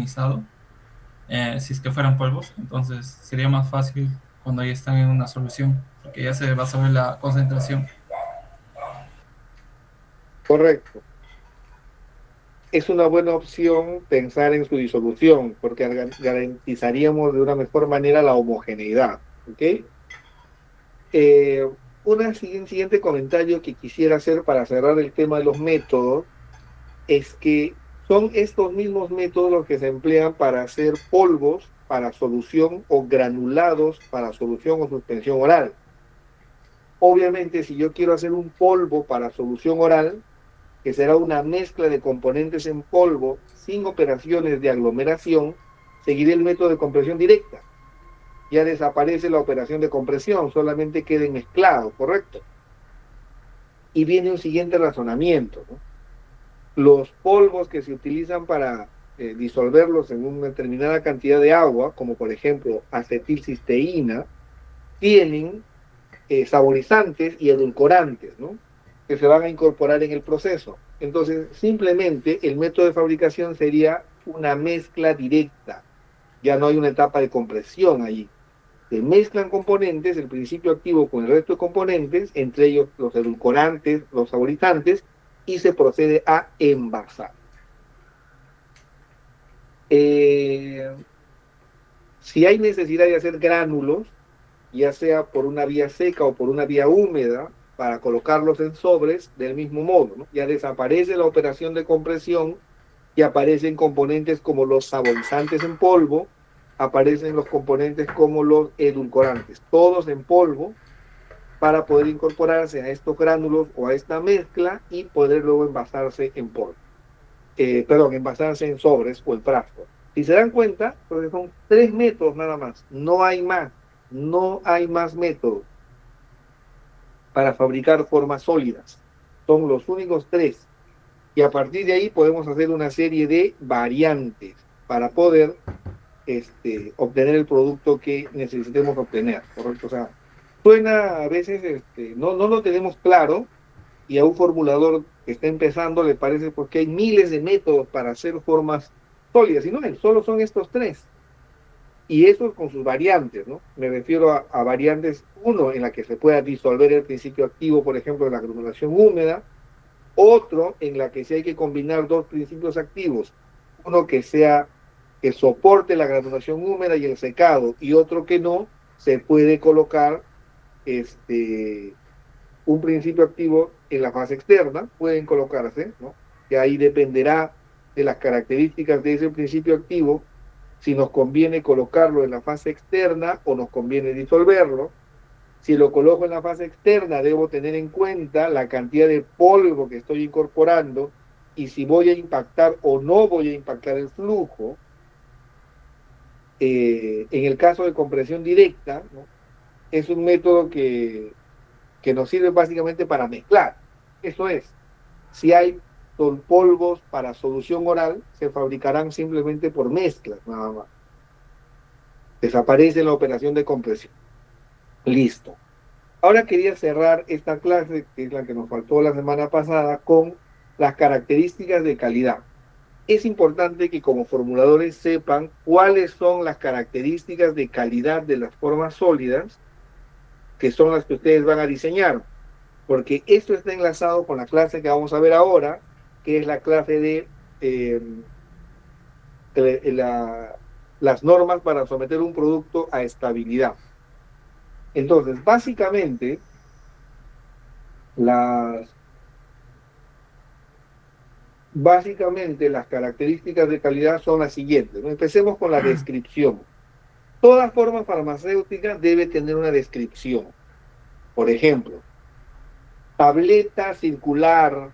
homogenizado, si es que fueran polvos, entonces sería más fácil cuando ya están en una solución, porque ya se va a saber la concentración. Correcto. Es una buena opción pensar en su disolución, porque garantizaríamos de una mejor manera la homogeneidad. ¿Ok? Eh, siguiente comentario que quisiera hacer para cerrar el tema de los métodos es que son estos mismos métodos los que se emplean para hacer polvos para solución o granulados para solución o suspensión oral. Obviamente, si yo quiero hacer un polvo para solución oral, que será una mezcla de componentes en polvo sin operaciones de aglomeración, seguiré el método de compresión directa. Ya desaparece la operación de compresión, solamente queden mezclados, ¿correcto? Y viene un siguiente razonamiento, ¿no? Los polvos que se utilizan para disolverlos en una determinada cantidad de agua, como por ejemplo acetilcisteína, tienen saborizantes y edulcorantes, ¿no? Que se van a incorporar en el proceso. Entonces, simplemente el método de fabricación sería una mezcla directa. Ya no hay una etapa de compresión allí. Se mezclan componentes, el principio activo con el resto de componentes, entre ellos los edulcorantes, los saborizantes, y se procede a envasar. Eh, si hay necesidad de hacer gránulos, ya sea por una vía seca o por una vía húmeda, para colocarlos en sobres del mismo modo, ¿no? Ya desaparece la operación de compresión y aparecen componentes como los saborizantes en polvo, aparecen los componentes como los edulcorantes, todos en polvo para poder incorporarse a estos gránulos o a esta mezcla y poder luego envasarse en polvo. Perdón, envasarse en sobres o en frascos. Si se dan cuenta, pues son tres métodos nada más, no hay más, no hay más métodos para fabricar formas sólidas. Son los únicos tres. Y a partir de ahí podemos hacer una serie de variantes para poder obtener el producto que necesitemos obtener, ¿correcto? O sea, suena a veces, no lo tenemos claro y a un formulador que está empezando le parece porque hay miles de métodos para hacer formas sólidas, y no, solo son estos tres. Y eso con sus variantes, ¿no? Me refiero a variantes, uno, en la que se pueda disolver el principio activo, por ejemplo, en la granulación húmeda, otro, en la que sí hay que combinar dos principios activos, uno que sea, que soporte la granulación húmeda y el secado, y otro que no, se puede colocar un principio activo en la fase externa, pueden colocarse, ¿no? Que ahí dependerá de las características de ese principio activo, si nos conviene colocarlo en la fase externa o nos conviene disolverlo. Si lo coloco en la fase externa, debo tener en cuenta la cantidad de polvo que estoy incorporando y si voy a impactar o no voy a impactar el flujo. En el caso de compresión directa, ¿no? Es un método que nos sirve básicamente para mezclar. Eso es, si hay polvos para solución oral, se fabricarán simplemente por mezclas, nada más. Desaparece la operación de compresión. Listo. Ahora quería cerrar esta clase, que es la que nos faltó la semana pasada, con las características de calidad. Es importante que como formuladores sepan cuáles son las características de calidad de las formas sólidas, que son las que ustedes van a diseñar, porque esto está enlazado con la clase que vamos a ver ahora, que es la clase de eh, la, las normas para someter un producto a estabilidad. Entonces, las, básicamente las características de calidad son las siguientes, ¿no? Empecemos con la descripción. Toda forma farmacéutica debe tener una descripción. Por ejemplo, tableta circular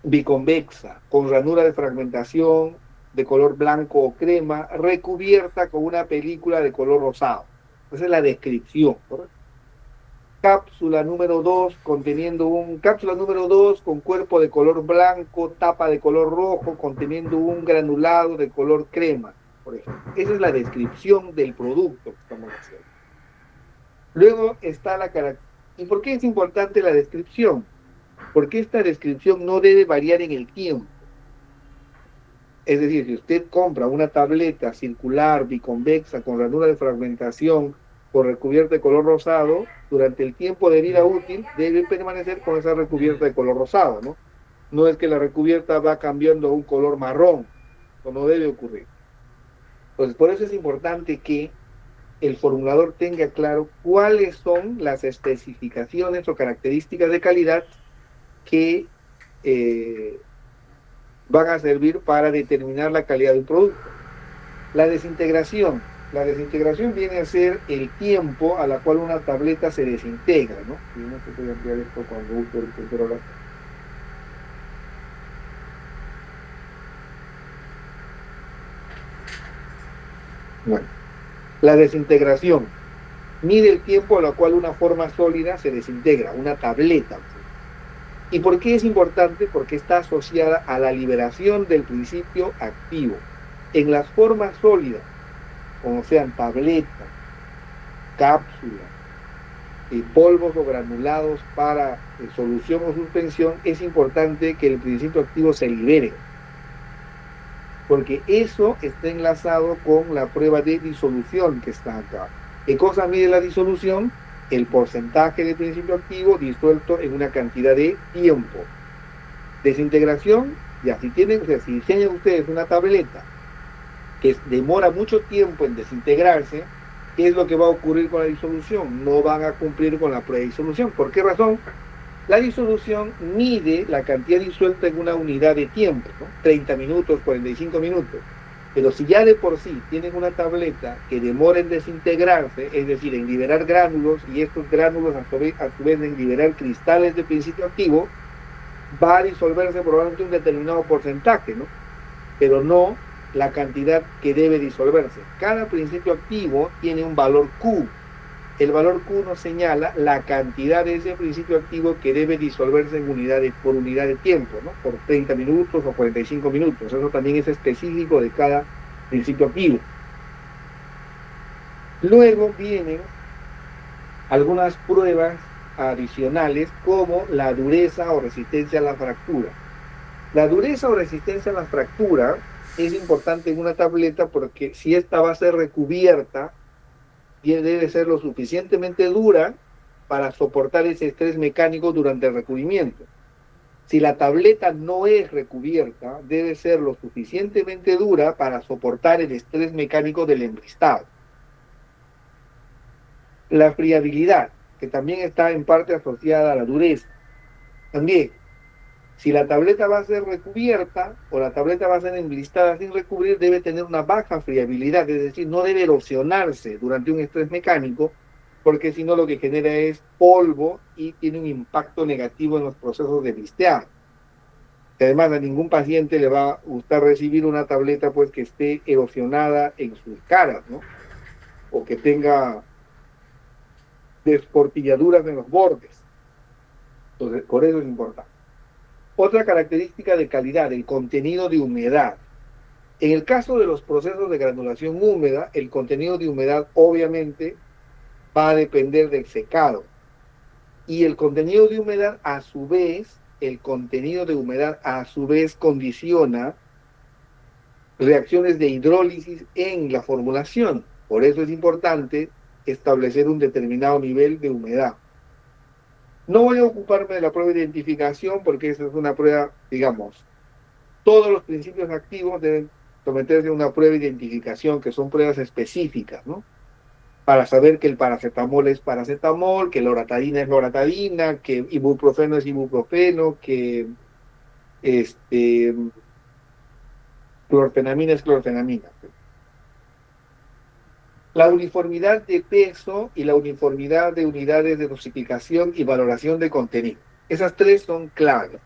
biconvexa con ranura de fragmentación de color blanco o crema recubierta con una película de color rosado. Esa es la descripción, ¿correcto? Cápsula número 2 con cuerpo de color blanco, tapa de color rojo, conteniendo un granulado de color crema, por ejemplo. Esa es la descripción del producto que estamos haciendo. Luego está la característica. ¿Y por qué es importante la descripción? Porque esta descripción no debe variar en el tiempo. Es decir, si usted compra una tableta circular, biconvexa, con ranura de fragmentación, con recubierta de color rosado, durante el tiempo de vida útil debe permanecer con esa recubierta de color rosado, ¿no? No es que la recubierta va cambiando a un color marrón, eso no debe ocurrir. Entonces, por eso es importante que el formulador tenga claro cuáles son las especificaciones o características de calidad que eh, van a servir para determinar la calidad del producto. La desintegración. La desintegración viene a ser el tiempo a la cual una tableta se desintegra, ¿no? Y no sé si voy a ampliar esto cuando uso el sensor. Bueno, la desintegración mide el tiempo a la cual una forma sólida se desintegra, una tableta. ¿Y por qué es importante? Porque está asociada a la liberación del principio activo. En las formas sólidas, como sean tabletas, cápsulas, polvos o granulados para solución o suspensión, es importante que el principio activo se libere, porque eso está enlazado con la prueba de disolución que está acá. ¿Qué cosa mide la disolución? El porcentaje de principio activo disuelto en una cantidad de tiempo. Desintegración, ya si tienen, o sea, si diseñan ustedes una tableta que demora mucho tiempo en desintegrarse, ¿qué es lo que va a ocurrir con la disolución? No van a cumplir con la prueba de disolución. ¿Por qué razón? La disolución mide la cantidad disuelta en una unidad de tiempo, ¿no? 30 minutos, 45 minutos. Pero si ya de por sí tienen una tableta que demora en desintegrarse, es decir, en liberar gránulos, y estos gránulos a su vez en liberar cristales de principio activo, va a disolverse probablemente un determinado porcentaje, ¿no? Pero no la cantidad que debe disolverse. Cada principio activo tiene un valor Q. El valor Q nos señala la cantidad de ese principio activo que debe disolverse en unidades, por unidad de tiempo, ¿no? Por 30 minutos o 45 minutos. Eso también es específico de cada principio activo. Luego vienen algunas pruebas adicionales como la dureza o resistencia a la fractura. La dureza o resistencia a la fractura es importante en una tableta porque si esta va a ser recubierta, debe ser lo suficientemente dura para soportar ese estrés mecánico durante el recubrimiento. Si la tableta no es recubierta, debe ser lo suficientemente dura para soportar el estrés mecánico del embristado. La friabilidad, que también está en parte asociada a la dureza. También, si la tableta va a ser recubierta o la tableta va a ser embristada sin recubrir, debe tener una baja friabilidad, es decir, no debe erosionarse durante un estrés mecánico, porque si no lo que genera es polvo y tiene un impacto negativo en los procesos de bristeado. Además, a ningún paciente le va a gustar recibir una tableta pues que esté erosionada en sus caras, ¿no? O que tenga desportilladuras en los bordes. Entonces, por eso es importante. Otra característica de calidad, el contenido de humedad. En el caso de los procesos de granulación húmeda, el contenido de humedad obviamente va a depender del secado. Y el contenido de humedad, a su vez, el contenido de humedad a su vez condiciona reacciones de hidrólisis en la formulación. Por eso es importante establecer un determinado nivel de humedad. No voy a ocuparme de la prueba de identificación porque esa es una prueba, digamos, todos los principios activos deben someterse a una prueba de identificación, que son pruebas específicas, ¿no? Para saber que el paracetamol es paracetamol, que la loratadina es loratadina, que ibuprofeno es ibuprofeno, que clorfenamina es clorfenamina. La uniformidad de peso y la uniformidad de unidades de dosificación y valoración de contenido. Esas tres son claves.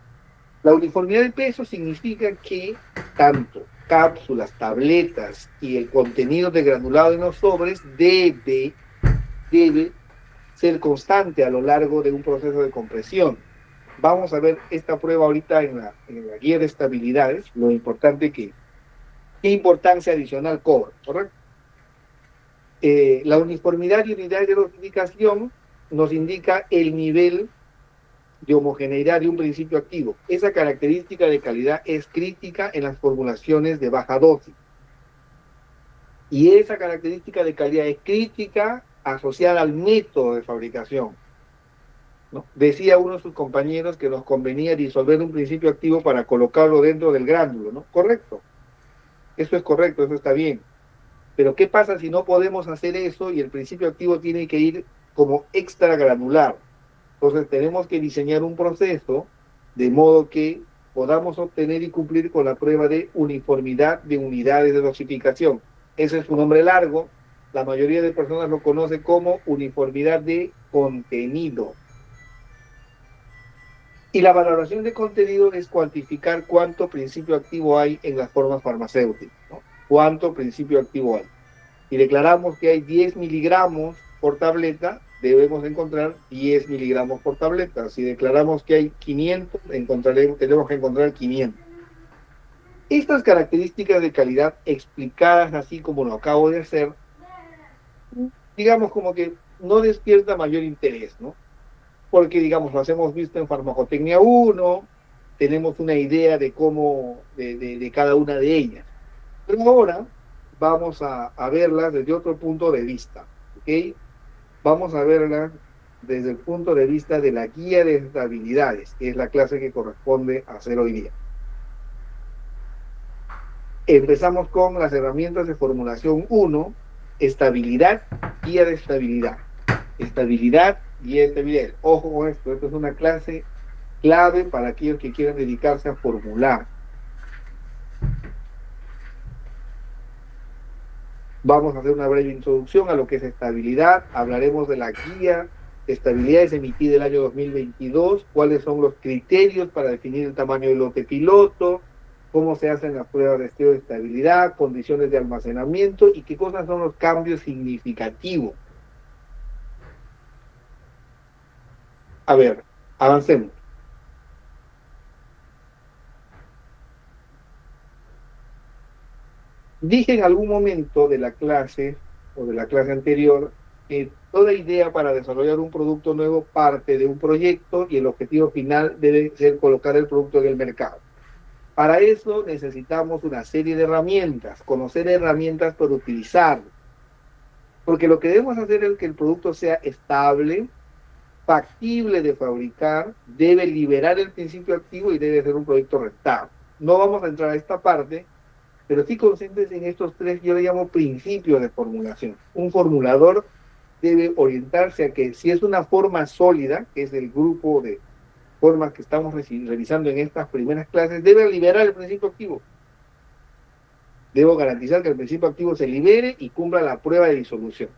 La uniformidad de peso significa que tanto cápsulas, tabletas y el contenido de granulado en los sobres debe ser constante a lo largo de un proceso de compresión. Vamos a ver esta prueba ahorita en la guía de estabilidades, lo importante que, qué importancia adicional cobra, ¿correcto? La uniformidad y unidad de dosificación nos indica el nivel de homogeneidad de un principio activo. Esa característica de calidad es crítica en las formulaciones de baja dosis. Y esa característica de calidad es crítica asociada al método de fabricación, ¿no? Decía uno de sus compañeros que nos convenía disolver un principio activo para colocarlo dentro del gránulo, ¿no? Correcto. Eso es correcto, eso está bien. Pero ¿qué pasa si no podemos hacer eso y el principio activo tiene que ir como extra granular? Entonces tenemos que diseñar un proceso de modo que podamos obtener y cumplir con la prueba de uniformidad de unidades de dosificación. Ese es su nombre largo. La mayoría de personas lo conoce como uniformidad de contenido. Y la valoración de contenido es cuantificar cuánto principio activo hay en las formas farmacéuticas, ¿no? Cuánto principio activo hay. Si declaramos que hay 10 miligramos por tableta, debemos encontrar 10 miligramos por tableta. Si declaramos que hay 500, tenemos que encontrar 500. Estas características de calidad explicadas así como lo acabo de hacer, digamos como que no despierta mayor interés, ¿no? Porque, digamos, las hemos visto en Farmacotecnia 1, tenemos una idea de cómo, de cada una de ellas. Pero ahora vamos a verlas desde otro punto de vista, ¿ok? Vamos a verlas desde el punto de vista de la guía de estabilidades, que es la clase que corresponde hacer hoy día. Empezamos con las herramientas de formulación 1, estabilidad, guía de estabilidad. Estabilidad, guía de estabilidad. Ojo con esto, esto es una clase clave para aquellos que quieran dedicarse a formular. Vamos a hacer una breve introducción a lo que es estabilidad. Hablaremos de la guía de estabilidades emitida el año 2022, cuáles son los criterios para definir el tamaño del lote piloto, cómo se hacen las pruebas de estudio de estabilidad, condiciones de almacenamiento y qué cosas son los cambios significativos. A ver, avancemos. Dije en algún momento de la clase o de la clase anterior que toda idea para desarrollar un producto nuevo parte de un proyecto y el objetivo final debe ser colocar el producto en el mercado. Para eso necesitamos una serie de herramientas, conocer herramientas para utilizarlas. Porque lo que debemos hacer es que el producto sea estable, factible de fabricar, debe liberar el principio activo y debe ser un proyecto rentable. No vamos a entrar a esta parte, pero sí conscientes en estos tres, yo le llamo principios de formulación. Un formulador debe orientarse a que si es una forma sólida, que es el grupo de formas que estamos revisando en estas primeras clases, debe liberar el principio activo. Debo garantizar que el principio activo se libere y cumpla la prueba de disolución.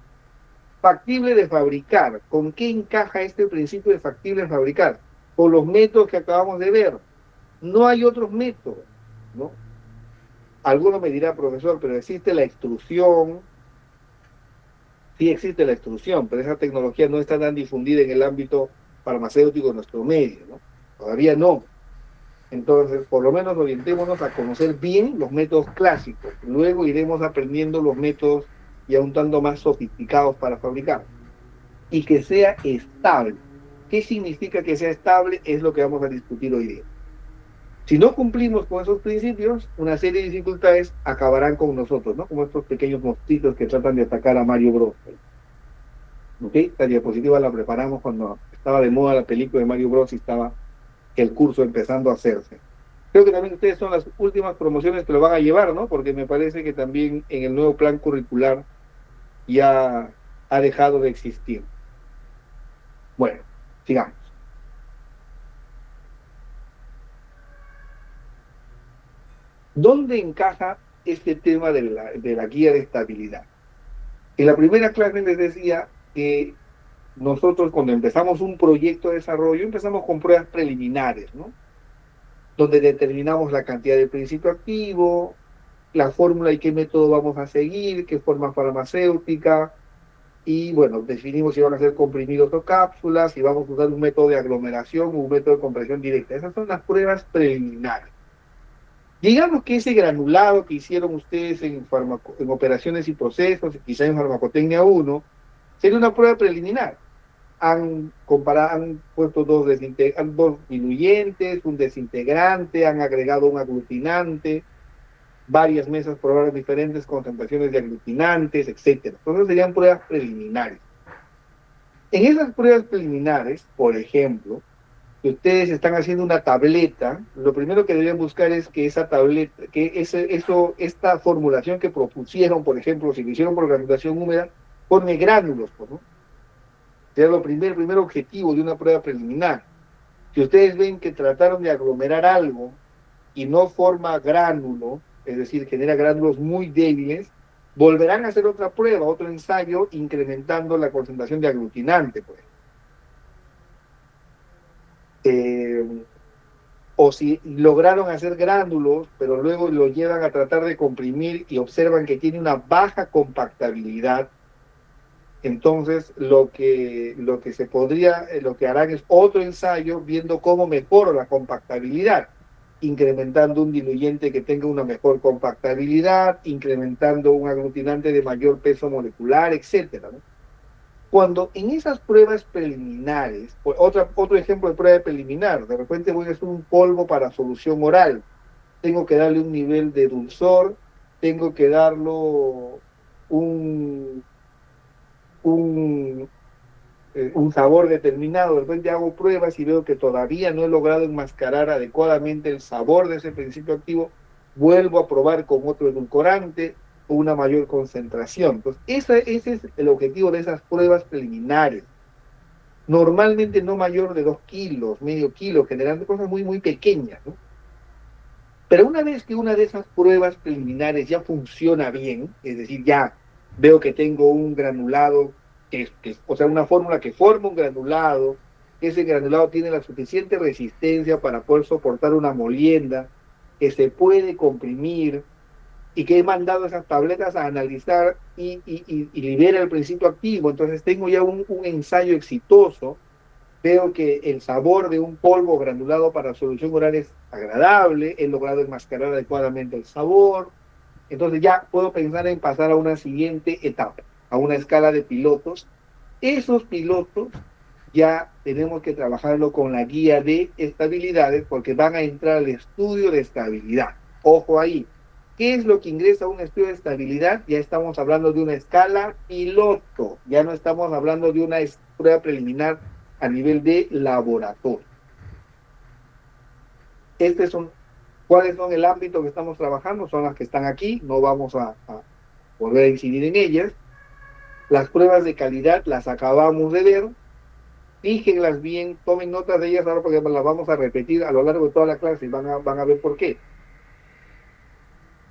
Factible de fabricar. ¿Con qué encaja este principio de factible de fabricar? Con los métodos que acabamos de ver. No hay otros métodos, ¿no? Alguno me dirá, profesor, pero existe la extrusión. Sí existe la extrusión, pero esa tecnología no está tan difundida en el ámbito farmacéutico de nuestro medio, ¿no? Todavía no. Entonces, por lo menos orientémonos a conocer bien los métodos clásicos. Luego iremos aprendiendo los métodos ya un tanto más sofisticados para fabricar. Y que sea estable. ¿Qué significa que sea estable? Es lo que vamos a discutir hoy día. Si no cumplimos con esos principios, una serie de dificultades acabarán con nosotros, ¿no? Como estos pequeños mosquitos que tratan de atacar a Mario Bros. ¿Ok? La diapositiva la preparamos cuando estaba de moda la película de Mario Bros. Y estaba el curso empezando a hacerse. Creo que también ustedes son las últimas promociones que lo van a llevar, ¿no? Porque me parece que también en el nuevo plan curricular ya ha dejado de existir. Bueno, sigamos. ¿Dónde encaja este tema de la guía de estabilidad? En la primera clase les decía que nosotros cuando empezamos un proyecto de desarrollo, empezamos con pruebas preliminares, ¿no? Donde determinamos la cantidad de principio activo, la fórmula y qué método vamos a seguir, qué forma farmacéutica, y bueno, definimos si van a ser comprimidos o cápsulas, si vamos a usar un método de aglomeración o un método de compresión directa. Esas son las pruebas preliminares. Digamos que ese granulado que hicieron ustedes en operaciones y procesos, quizá en Farmacotecnia 1, sería una prueba preliminar. han puesto dos diluyentes, un desintegrante, han agregado un aglutinante, varias mesas probadas diferentes concentraciones de aglutinantes, etcétera. Entonces serían pruebas preliminares. En esas pruebas preliminares, por ejemplo, si ustedes están haciendo una tableta, lo primero que deberían buscar es que esa tableta, esta formulación que propusieron, por ejemplo, si lo hicieron por granulación húmeda, forme gránulos, pues, ¿no? Sería primer objetivo de una prueba preliminar. Si ustedes ven que trataron de aglomerar algo y no forma gránulo, es decir, genera gránulos muy débiles, volverán a hacer otra prueba, otro ensayo, incrementando la concentración de aglutinante, pues. O si lograron hacer gránulos, pero luego lo llevan a tratar de comprimir y observan que tiene una baja compactabilidad, entonces lo que lo que harán es otro ensayo viendo cómo mejora la compactabilidad, incrementando un diluyente que tenga una mejor compactabilidad, incrementando un aglutinante de mayor peso molecular, etcétera, ¿no? Cuando en esas pruebas preliminares, otro ejemplo de prueba preliminar, de repente voy a hacer un polvo para solución oral, tengo que darle un nivel de dulzor, tengo que darlo un, un, un sabor determinado, de repente hago pruebas y veo que todavía no he logrado enmascarar adecuadamente el sabor de ese principio activo, vuelvo a probar con otro edulcorante o una mayor concentración. Entonces, ese es el objetivo de esas pruebas preliminares. Normalmente no mayor de 2 kilos, medio kilo, generando cosas muy, muy pequeñas, ¿no? Pero una vez que una de esas pruebas preliminares ya funciona bien, es decir, ya veo que tengo un granulado, o sea, una fórmula que forma un granulado, ese granulado tiene la suficiente resistencia para poder soportar una molienda, que se puede comprimir y que he mandado esas tabletas a analizar y libera el principio activo. Entonces tengo ya un ensayo exitoso, veo que el sabor de un polvo granulado para solución oral es agradable, he logrado enmascarar adecuadamente el sabor, entonces ya puedo pensar en pasar a una siguiente etapa, a una escala de pilotos. Esos pilotos ya tenemos que trabajarlo con la guía de estabilidades porque van a entrar al estudio de estabilidad. Ojo ahí, ¿qué es lo que ingresa a un estudio de estabilidad? Ya estamos hablando de una escala piloto, ya no estamos hablando de una prueba preliminar a nivel de laboratorio. ¿Cuáles son el ámbito que estamos trabajando? Son las que están aquí, no vamos a volver a incidir en ellas. Las pruebas de calidad las acabamos de ver, fíjenlas bien, tomen notas de ellas ahora porque las vamos a repetir a lo largo de toda la clase y van a ver por qué.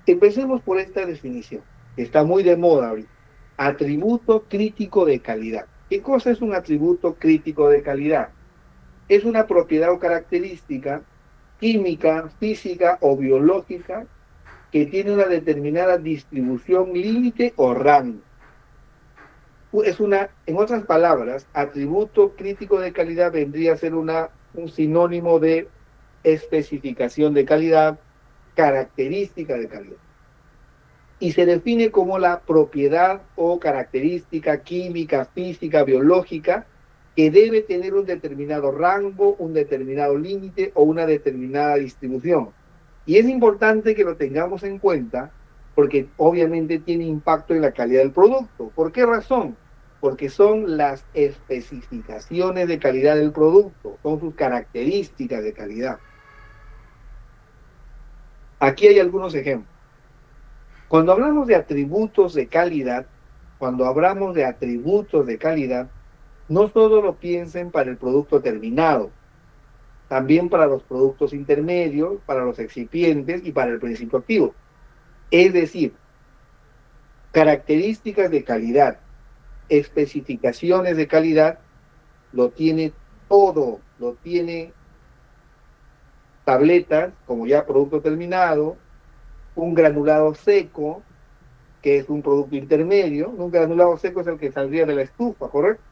Empecemos por esta definición, que está muy de moda ahorita. Atributo crítico de calidad. ¿Qué cosa es un atributo crítico de calidad? Es una propiedad o característica química, física o biológica que tiene una determinada distribución, límite o rango. En otras palabras, atributo crítico de calidad vendría a ser un sinónimo de especificación de calidad, característica de calidad. Y se define como la propiedad o característica química, física, biológica que debe tener un determinado rango, un determinado límite o una determinada distribución. Y es importante que lo tengamos en cuenta porque obviamente tiene impacto en la calidad del producto. ¿Por qué razón? Porque son las especificaciones de calidad del producto, son sus características de calidad. Aquí hay algunos ejemplos. Cuando hablamos de atributos de calidad, no solo lo piensen para el producto terminado, también para los productos intermedios, para los excipientes y para el principio activo. Es decir, características de calidad, especificaciones de calidad, lo tiene todo, lo tiene tabletas, como ya producto terminado, un granulado seco, que es un producto intermedio, un granulado seco es el que saldría de la estufa, ¿correcto?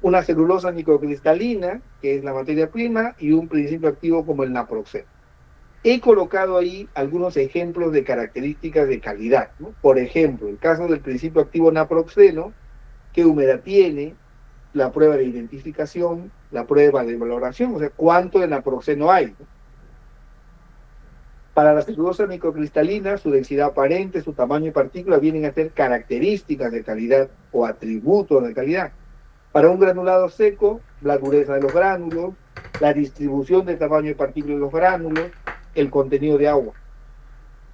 Una celulosa microcristalina, que es la materia prima, y un principio activo como el naproxeno. He colocado ahí algunos ejemplos de características de calidad, ¿no? Por ejemplo, el caso del principio activo naproxeno, qué humedad tiene, la prueba de identificación, la prueba de valoración, o sea, cuánto de naproxeno hay, ¿no? Para la celulosa microcristalina, su densidad aparente, su tamaño y partícula vienen a ser características de calidad o atributos de calidad. Para un granulado seco, la dureza de los gránulos, la distribución del tamaño y partícula de los gránulos, el contenido de agua.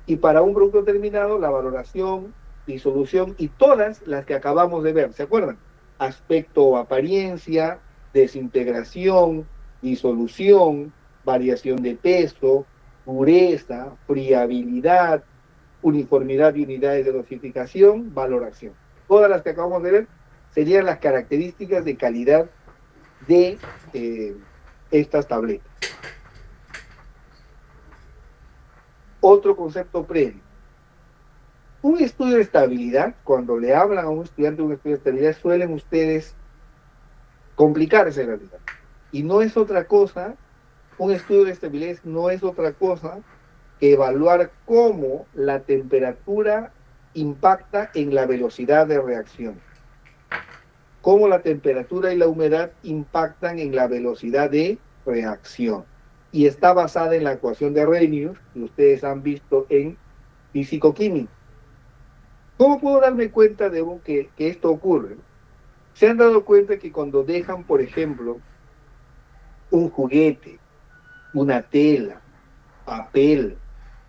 Y para un producto terminado, la valoración, disolución y todas las que acabamos de ver, ¿se acuerdan? Aspecto o apariencia, desintegración, disolución, variación de peso, pureza, friabilidad, uniformidad de unidades de dosificación, valoración. Todas las que acabamos de ver serían las características de calidad de estas tabletas. Otro concepto previo. Un estudio de estabilidad, cuando le hablan a un estudiante de un estudio de estabilidad, suelen ustedes complicarse la vida. Y no es otra cosa, un estudio de estabilidad no es otra cosa que evaluar cómo la temperatura impacta en la velocidad de reacción. Cómo la temperatura y la humedad impactan en la velocidad de reacción. Y está basada en la ecuación de Arrhenius, que ustedes han visto en físico-química. ¿Cómo puedo darme cuenta de que esto ocurre? ¿Se han dado cuenta que cuando dejan, por ejemplo, un juguete, una tela, papel,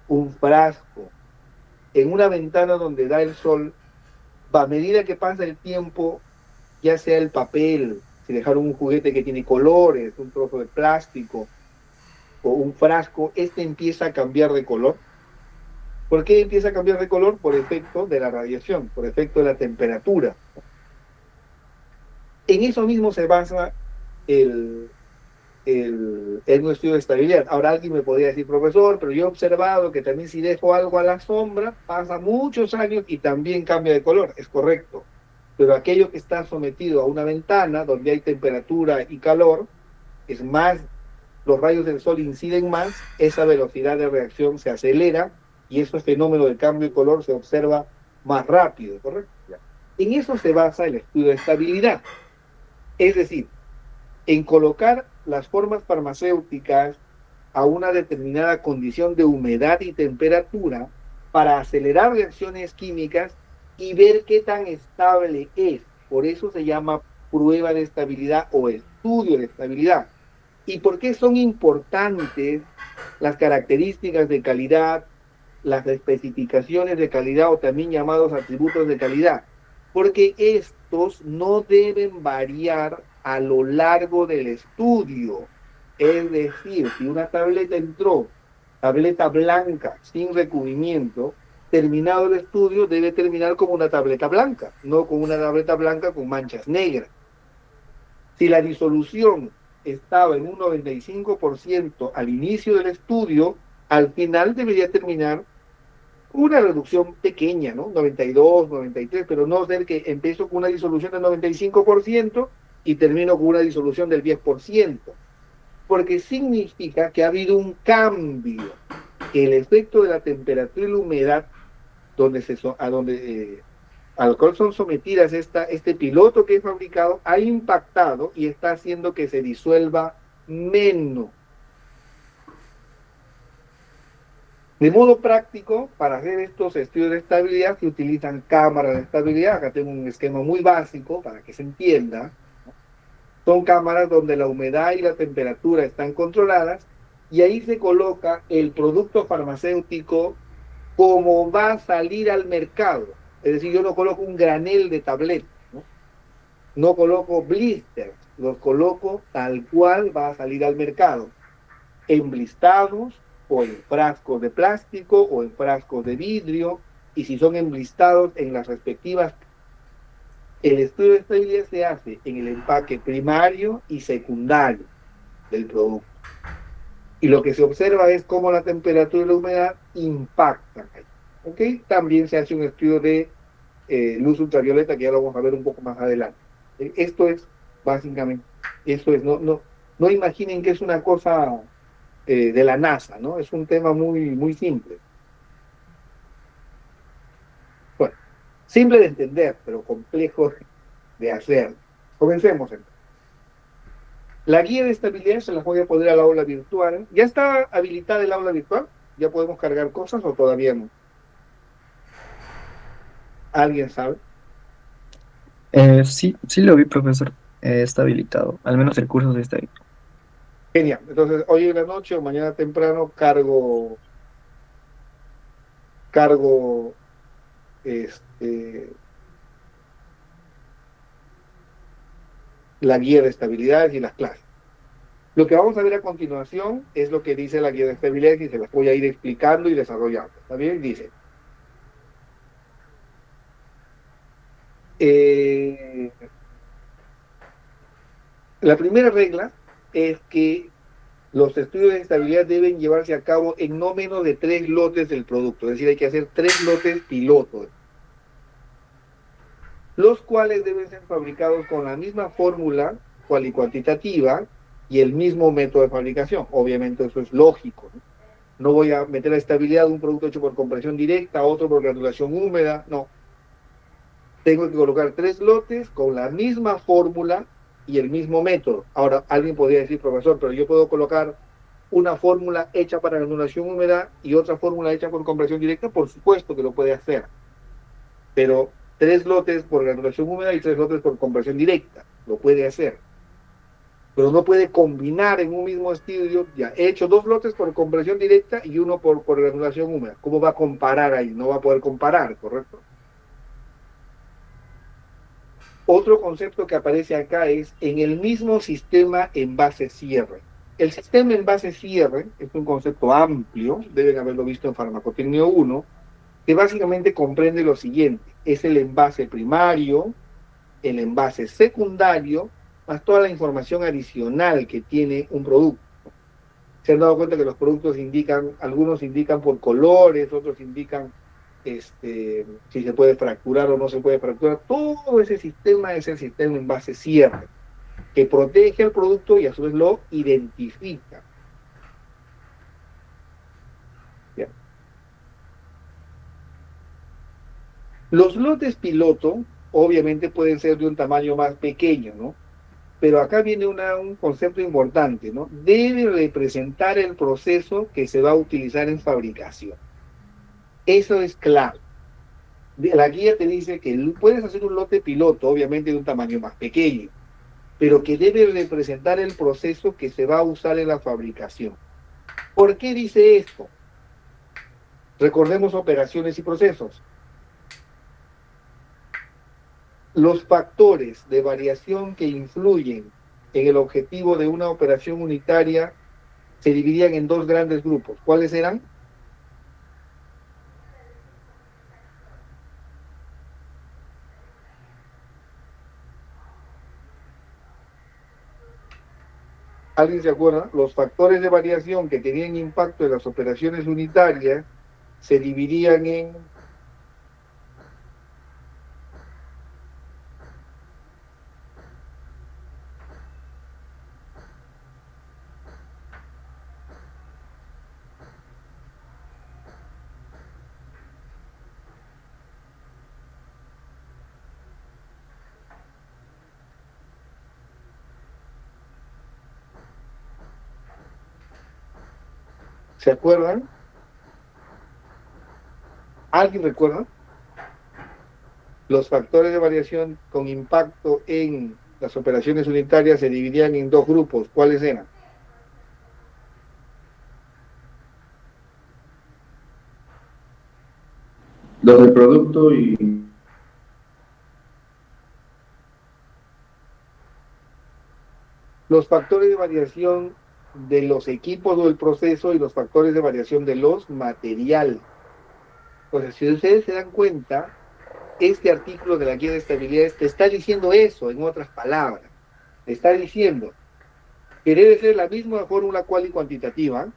un frasco, en una ventana donde da el sol, a medida que pasa el tiempo, ya sea el papel, si dejaron un juguete que tiene colores, un trozo de plástico o un frasco, este empieza a cambiar de color? ¿Por qué empieza a cambiar de color? Por efecto de la radiación, por efecto de la temperatura. En eso mismo se basa el estudio de estabilidad. Ahora alguien me podría decir, profesor, pero yo he observado que también si dejo algo a la sombra, pasa muchos años y también cambia de color. Es correcto. Pero aquello que está sometido a una ventana donde hay temperatura y calor, es más, los rayos del sol inciden más, esa velocidad de reacción se acelera y ese fenómeno de cambio de color se observa más rápido, ¿correcto? En eso se basa el estudio de estabilidad. Es decir, en colocar las formas farmacéuticas a una determinada condición de humedad y temperatura para acelerar reacciones químicas y ver qué tan estable es. Por eso se llama prueba de estabilidad o estudio de estabilidad. ¿Y por qué son importantes las características de calidad, las especificaciones de calidad o también llamados atributos de calidad? Porque estos no deben variar a lo largo del estudio. Es decir, si una tableta entró, tableta blanca, sin recubrimiento, terminado el estudio, debe terminar como una tableta blanca, no con una tableta blanca con manchas negras. Si la disolución estaba en un 95% al inicio del estudio, al final debería terminar una reducción pequeña, ¿no? 92, 93, pero no ser que empiezo con una disolución del 95% y termino con una disolución del 10%, porque significa que ha habido un cambio, que el efecto de la temperatura y la humedad al cual son sometidas este piloto que he fabricado ha impactado y está haciendo que se disuelva menos. De modo práctico, para hacer estos estudios de estabilidad se utilizan cámaras de estabilidad. Acá tengo un esquema muy básico para que se entienda. Son cámaras donde la humedad y la temperatura están controladas y ahí se coloca el producto farmacéutico como va a salir al mercado. Es decir, yo no coloco un granel de tableta, no coloco blisters, los coloco tal cual va a salir al mercado, emblistados o en frascos de plástico o en frascos de vidrio, y si son emblistados en las respectivas. El estudio de estabilidad se hace en el empaque primario y secundario del producto. Y lo que se observa es cómo la temperatura y la humedad impactan ahí. ¿Okay? También se hace un estudio de luz ultravioleta, que ya lo vamos a ver un poco más adelante. Esto es básicamente, esto es, no imaginen que es una cosa de la NASA, ¿no? Es un tema muy, muy simple. Bueno, simple de entender, pero complejo de hacer. Comencemos entonces. La guía de estabilidad se las voy a poner al aula virtual. ¿Ya está habilitada el aula virtual? ¿Ya podemos cargar cosas o todavía no? ¿Alguien sabe? Sí, sí lo vi, profesor. Está habilitado. Al menos el curso sí está ahí. Genial. Entonces, hoy en la noche o mañana temprano cargo este, la guía de estabilidad y las clases. Lo que vamos a ver a continuación es lo que dice la guía de estabilidad y se las voy a ir explicando y desarrollando. ¿Está bien? Dice, eh, la primera regla es que los estudios de estabilidad deben llevarse a cabo en no menos de 3 lotes del producto, es decir, hay que hacer 3 lotes pilotos, los cuales deben ser fabricados con la misma fórmula cual y cuantitativa y el mismo método de fabricación. Obviamente eso es lógico, ¿no? No voy a meter la estabilidad de un producto hecho por compresión directa, otro por granulación húmeda, no. Tengo que colocar 3 lotes con la misma fórmula y el mismo método. Ahora, alguien podría decir, profesor, pero yo puedo colocar una fórmula hecha para granulación húmeda y otra fórmula hecha por compresión directa. Por supuesto que lo puede hacer, pero 3 lotes por granulación húmeda y 3 lotes por compresión directa, lo puede hacer. Pero no puede combinar en un mismo estudio, ya he hecho 2 lotes por compresión directa y uno por granulación húmeda. ¿Cómo va a comparar ahí? No va a poder comparar, ¿correcto? Otro concepto que aparece acá es en el mismo sistema envase-cierre. El sistema envase-cierre es un concepto amplio, deben haberlo visto en Farmacotecnia 1, que básicamente comprende lo siguiente: es el envase primario, el envase secundario, más toda la información adicional que tiene un producto. Se han dado cuenta que los productos indican, algunos indican por colores, otros indican si se puede fracturar o no se puede fracturar. Todo ese sistema es el sistema envase cierre, que protege al producto y a su vez lo identifica. Bien. Los lotes piloto obviamente pueden ser de un tamaño más pequeño, ¿no? Pero acá viene un concepto importante, ¿no? Debe representar el proceso que se va a utilizar en fabricación. Eso es clave. La guía te dice que puedes hacer un lote piloto, obviamente de un tamaño más pequeño, pero que debe representar el proceso que se va a usar en la fabricación. ¿Por qué dice esto? Recordemos operaciones y procesos. Los factores de variación que influyen en el objetivo de una operación unitaria se dividían en 2 grandes grupos. ¿Cuáles eran? ¿Alguien se acuerda? Los factores de variación que tenían impacto en las operaciones unitarias se dividían en... ¿Se acuerdan? ¿Alguien recuerda? Los factores de variación con impacto en las operaciones unitarias se dividían en 2 grupos. ¿Cuáles eran? Los del producto y Los factores de variación de los equipos o del proceso y los factores de variación de los materiales. Entonces, si ustedes se dan cuenta, este artículo de la guía de estabilidad te está diciendo eso, en otras palabras. Te está diciendo que debe ser la misma fórmula cual y cuantitativa,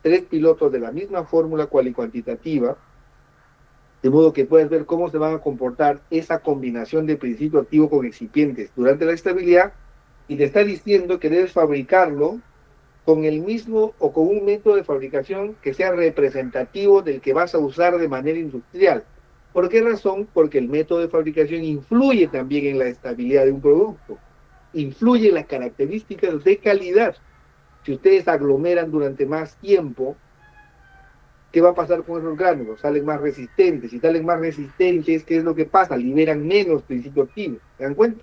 3 pilotos de la misma fórmula cual y cuantitativa, de modo que puedes ver cómo se van a comportar esa combinación de principio activo con excipientes durante la estabilidad, y te está diciendo que debes fabricarlo con el mismo o con un método de fabricación que sea representativo del que vas a usar de manera industrial. ¿Por qué razón? Porque el método de fabricación influye también en la estabilidad de un producto. influyen las características de calidad. Si ustedes aglomeran durante más tiempo, ¿qué va a pasar con esos gránulos? Salen más resistentes. Si salen más resistentes, ¿qué es lo que pasa? Liberan menos principio activo. ¿Se dan cuenta?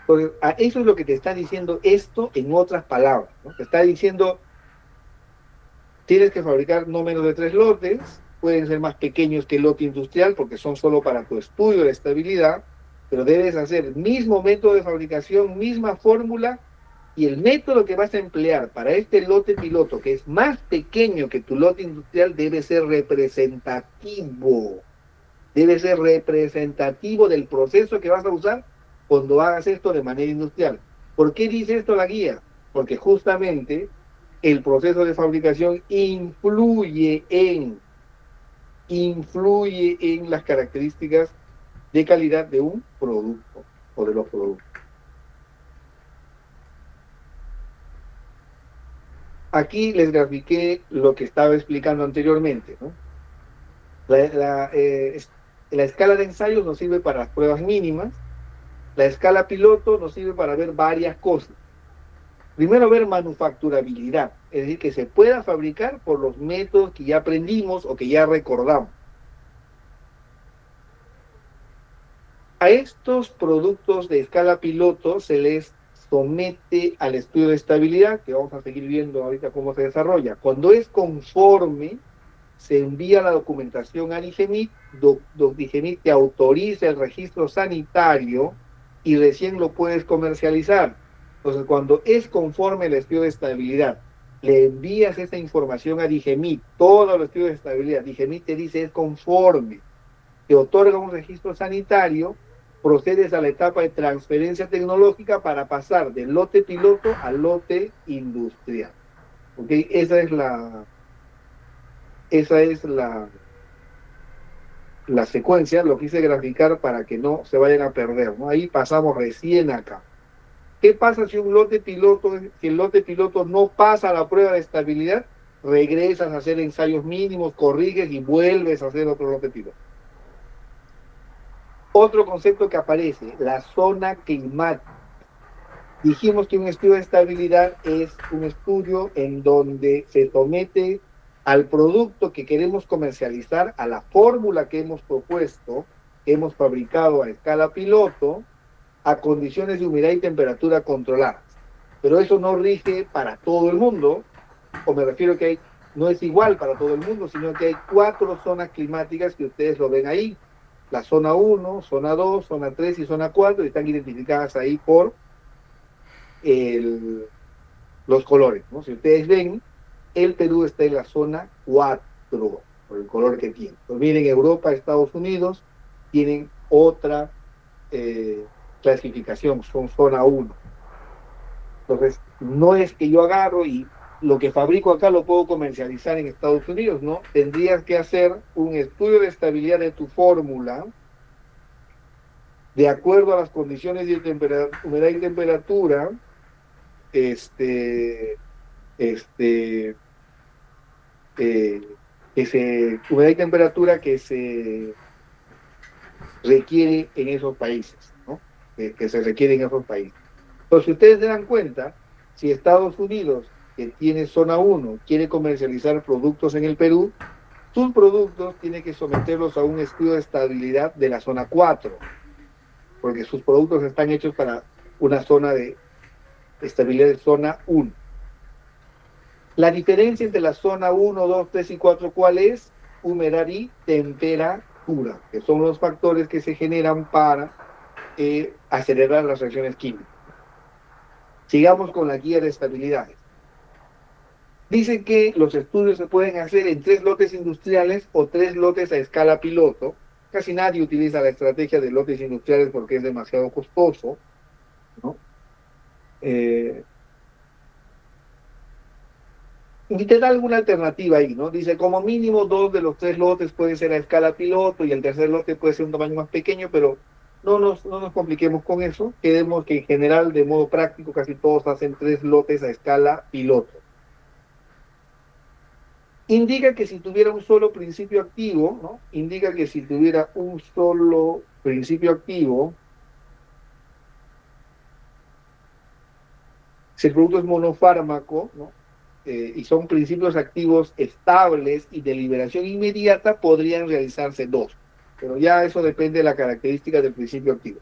Entonces, eso es lo que te está diciendo esto en otras palabras, ¿no? Te está diciendo, tienes que fabricar no menos de 3 lotes, pueden ser más pequeños que el lote industrial porque son solo para tu estudio de estabilidad, pero debes hacer mismo método de fabricación, misma fórmula, y el método que vas a emplear para este lote piloto, que es más pequeño que tu lote industrial, debe ser representativo del proceso que vas a usar cuando hagas esto de manera industrial. ¿Por qué dice esto la guía? Porque justamente el proceso de fabricación influye en las características de calidad de un producto o de los productos. Aquí les grafiqué lo que estaba explicando anteriormente, ¿no? La escala de ensayos nos sirve para las pruebas mínimas. La escala piloto nos sirve para ver varias cosas. Primero, ver manufacturabilidad, es decir, que se pueda fabricar por los métodos que ya aprendimos o que ya recordamos. A estos productos de escala piloto se les somete al estudio de estabilidad, que vamos a seguir viendo ahorita cómo se desarrolla. Cuando es conforme, se envía la documentación a Digemit, Digemit te autoriza el registro sanitario y recién lo puedes comercializar. Entonces, cuando es conforme el estudio de estabilidad, le envías esa información a Digemit, todo el estudio de estabilidad, Digemit te dice es conforme, te otorga un registro sanitario, procedes a la etapa de transferencia tecnológica para pasar del lote piloto al lote industrial. ¿Ok? Esa es la secuencia, lo quise graficar para que no se vayan a perder, ¿no? Ahí pasamos recién acá. ¿Qué pasa si el lote piloto no pasa la prueba de estabilidad? Regresas a hacer ensayos mínimos, corriges y vuelves a hacer otro lote piloto. Otro concepto que aparece, la zona climática. Dijimos que un estudio de estabilidad es un estudio en donde se somete al producto que queremos comercializar, a la fórmula que hemos propuesto, que hemos fabricado a escala piloto, a condiciones de humedad y temperatura controladas. Pero eso no rige para todo el mundo, o me refiero que no es igual para todo el mundo, sino que hay 4 zonas climáticas que ustedes lo ven ahí. La zona 1, zona 2, zona 3 y zona 4 están identificadas ahí por los colores, ¿no? Si ustedes ven, el Perú está en la zona 4, por el color que tiene. Pues miren, Europa, Estados Unidos tienen otra clasificación, son zona 1. Entonces, no es que yo agarro y lo que fabrico acá lo puedo comercializar en Estados Unidos, ¿no? Tendrías que hacer un estudio de estabilidad de tu fórmula de acuerdo a las condiciones de humedad y temperatura, humedad y temperatura que se requiere en esos países, ¿no? Que se requiere en esos países. Entonces, si ustedes se dan cuenta, si Estados Unidos, que tiene zona 1, quiere comercializar productos en el Perú, sus productos tiene que someterlos a un estudio de estabilidad de la zona 4, porque sus productos están hechos para una zona de estabilidad de zona 1. La diferencia entre la zona 1, 2, 3 y 4, ¿cuál es? Humedad y temperatura, que son los factores que se generan para acelerar las reacciones químicas. Sigamos con la guía de estabilidades. Dice que los estudios se pueden hacer en 3 lotes industriales o 3 lotes a escala piloto. Casi nadie utiliza la estrategia de lotes industriales porque es demasiado costoso, ¿no? Y te da alguna alternativa ahí, ¿no? Dice, como mínimo 2 de los 3 lotes pueden ser a escala piloto y el tercer lote puede ser un tamaño más pequeño, pero no nos compliquemos con eso. Quedemos que en general, de modo práctico, casi todos hacen 3 lotes a escala piloto. Indica que si tuviera un solo principio activo, ¿no? Indica que si tuviera un solo principio activo, Si el producto es monofármaco, ¿no? Y son principios activos estables y de liberación inmediata, podrían realizarse dos. Pero ya eso depende de la característica del principio activo.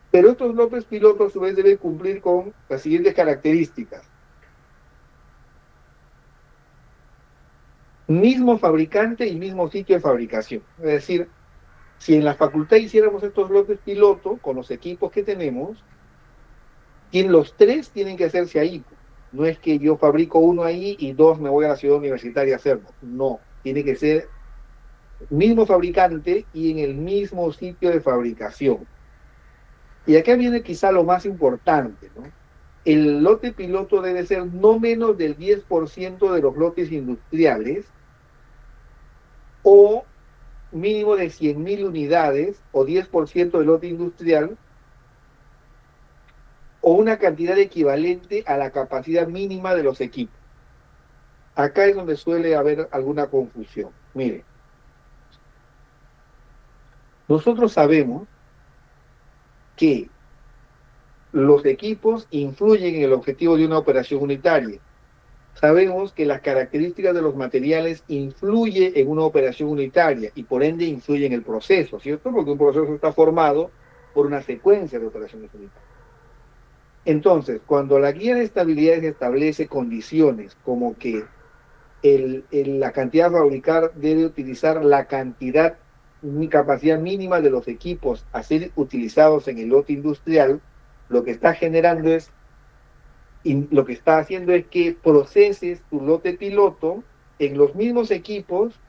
Pero estos lotes pilotos a su vez deben cumplir con las siguientes características. Mismo fabricante y mismo sitio de fabricación. Es decir, si en la facultad hiciéramos estos lotes piloto con los equipos que tenemos, los tres tienen que hacerse ahí. No es que yo fabrico uno ahí y dos me voy a la ciudad universitaria a hacerlo. No, tiene que ser mismo fabricante y en el mismo sitio de fabricación. Y acá viene quizá lo más importante, ¿no? El lote piloto debe ser no menos del 10% de los lotes industriales o mínimo de 100.000 unidades o 10% del lote industrial o una cantidad equivalente a la capacidad mínima de los equipos. Acá es donde suele haber alguna confusión. Mire, nosotros sabemos que los equipos influyen en el objetivo de una operación unitaria. Sabemos que las características de los materiales influyen en una operación unitaria y por ende influyen en el proceso, ¿cierto? Porque un proceso está formado por una secuencia de operaciones unitarias. Entonces, cuando la guía de estabilidad establece condiciones como que la cantidad a fabricar debe utilizar la cantidad, mi capacidad mínima de los equipos a ser utilizados en el lote industrial, lo que está generando es, y lo que está haciendo es que proceses tu lote piloto en los mismos equipos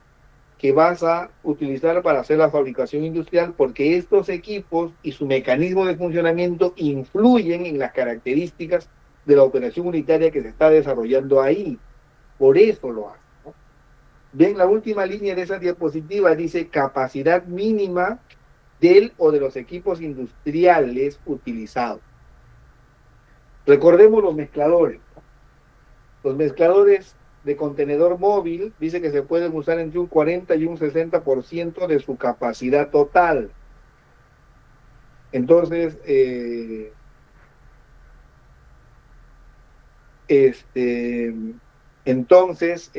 que vas a utilizar para hacer la fabricación industrial, porque estos equipos y su mecanismo de funcionamiento influyen en las características de la operación unitaria que se está desarrollando ahí. Por eso lo hace, ¿no? Ven, la última línea de esa diapositiva dice capacidad mínima del o de los equipos industriales utilizados. Recordemos los mezcladores, ¿no? Los mezcladores de contenedor móvil dice que se pueden usar entre un 40 y un 60% de su capacidad total. Entonces, entonces,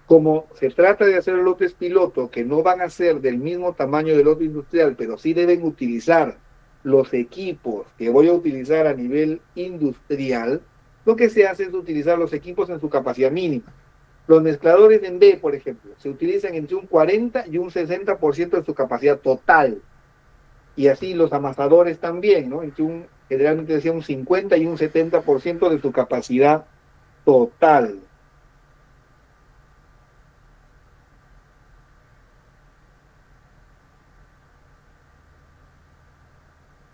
como se trata de hacer lotes piloto que no van a ser del mismo tamaño del lote industrial, pero sí deben utilizar los equipos que voy a utilizar a nivel industrial, lo que se hace es utilizar los equipos en su capacidad mínima. Los mezcladores en B, por ejemplo, se utilizan entre un 40 y un 60% de su capacidad total. Y así los amasadores también, ¿no? Generalmente decía un 50 y un 70% de su capacidad total.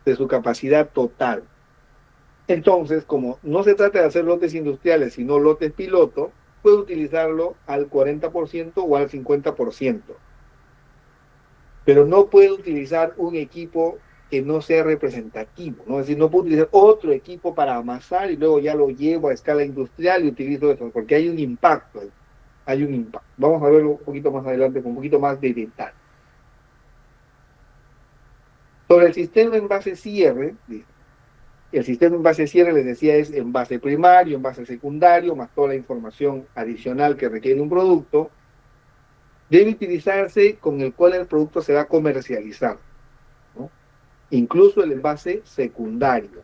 De su capacidad total. Entonces, como no se trata de hacer lotes industriales, sino lotes piloto, puede utilizarlo al 40% o al 50%. Pero no puede utilizar un equipo que no sea representativo, ¿no? Es decir, no puedo utilizar otro equipo para amasar y luego ya lo llevo a escala industrial y utilizo eso, porque hay un impacto. Hay un impacto. Vamos a verlo un poquito más adelante con un poquito más de detalle. Sobre el sistema envase-cierre, el sistema envase-cierre, les decía, es envase primario, envase secundario, más toda la información adicional que requiere un producto, debe utilizarse con el cual el producto se va a comercializar, ¿no? Incluso el envase secundario.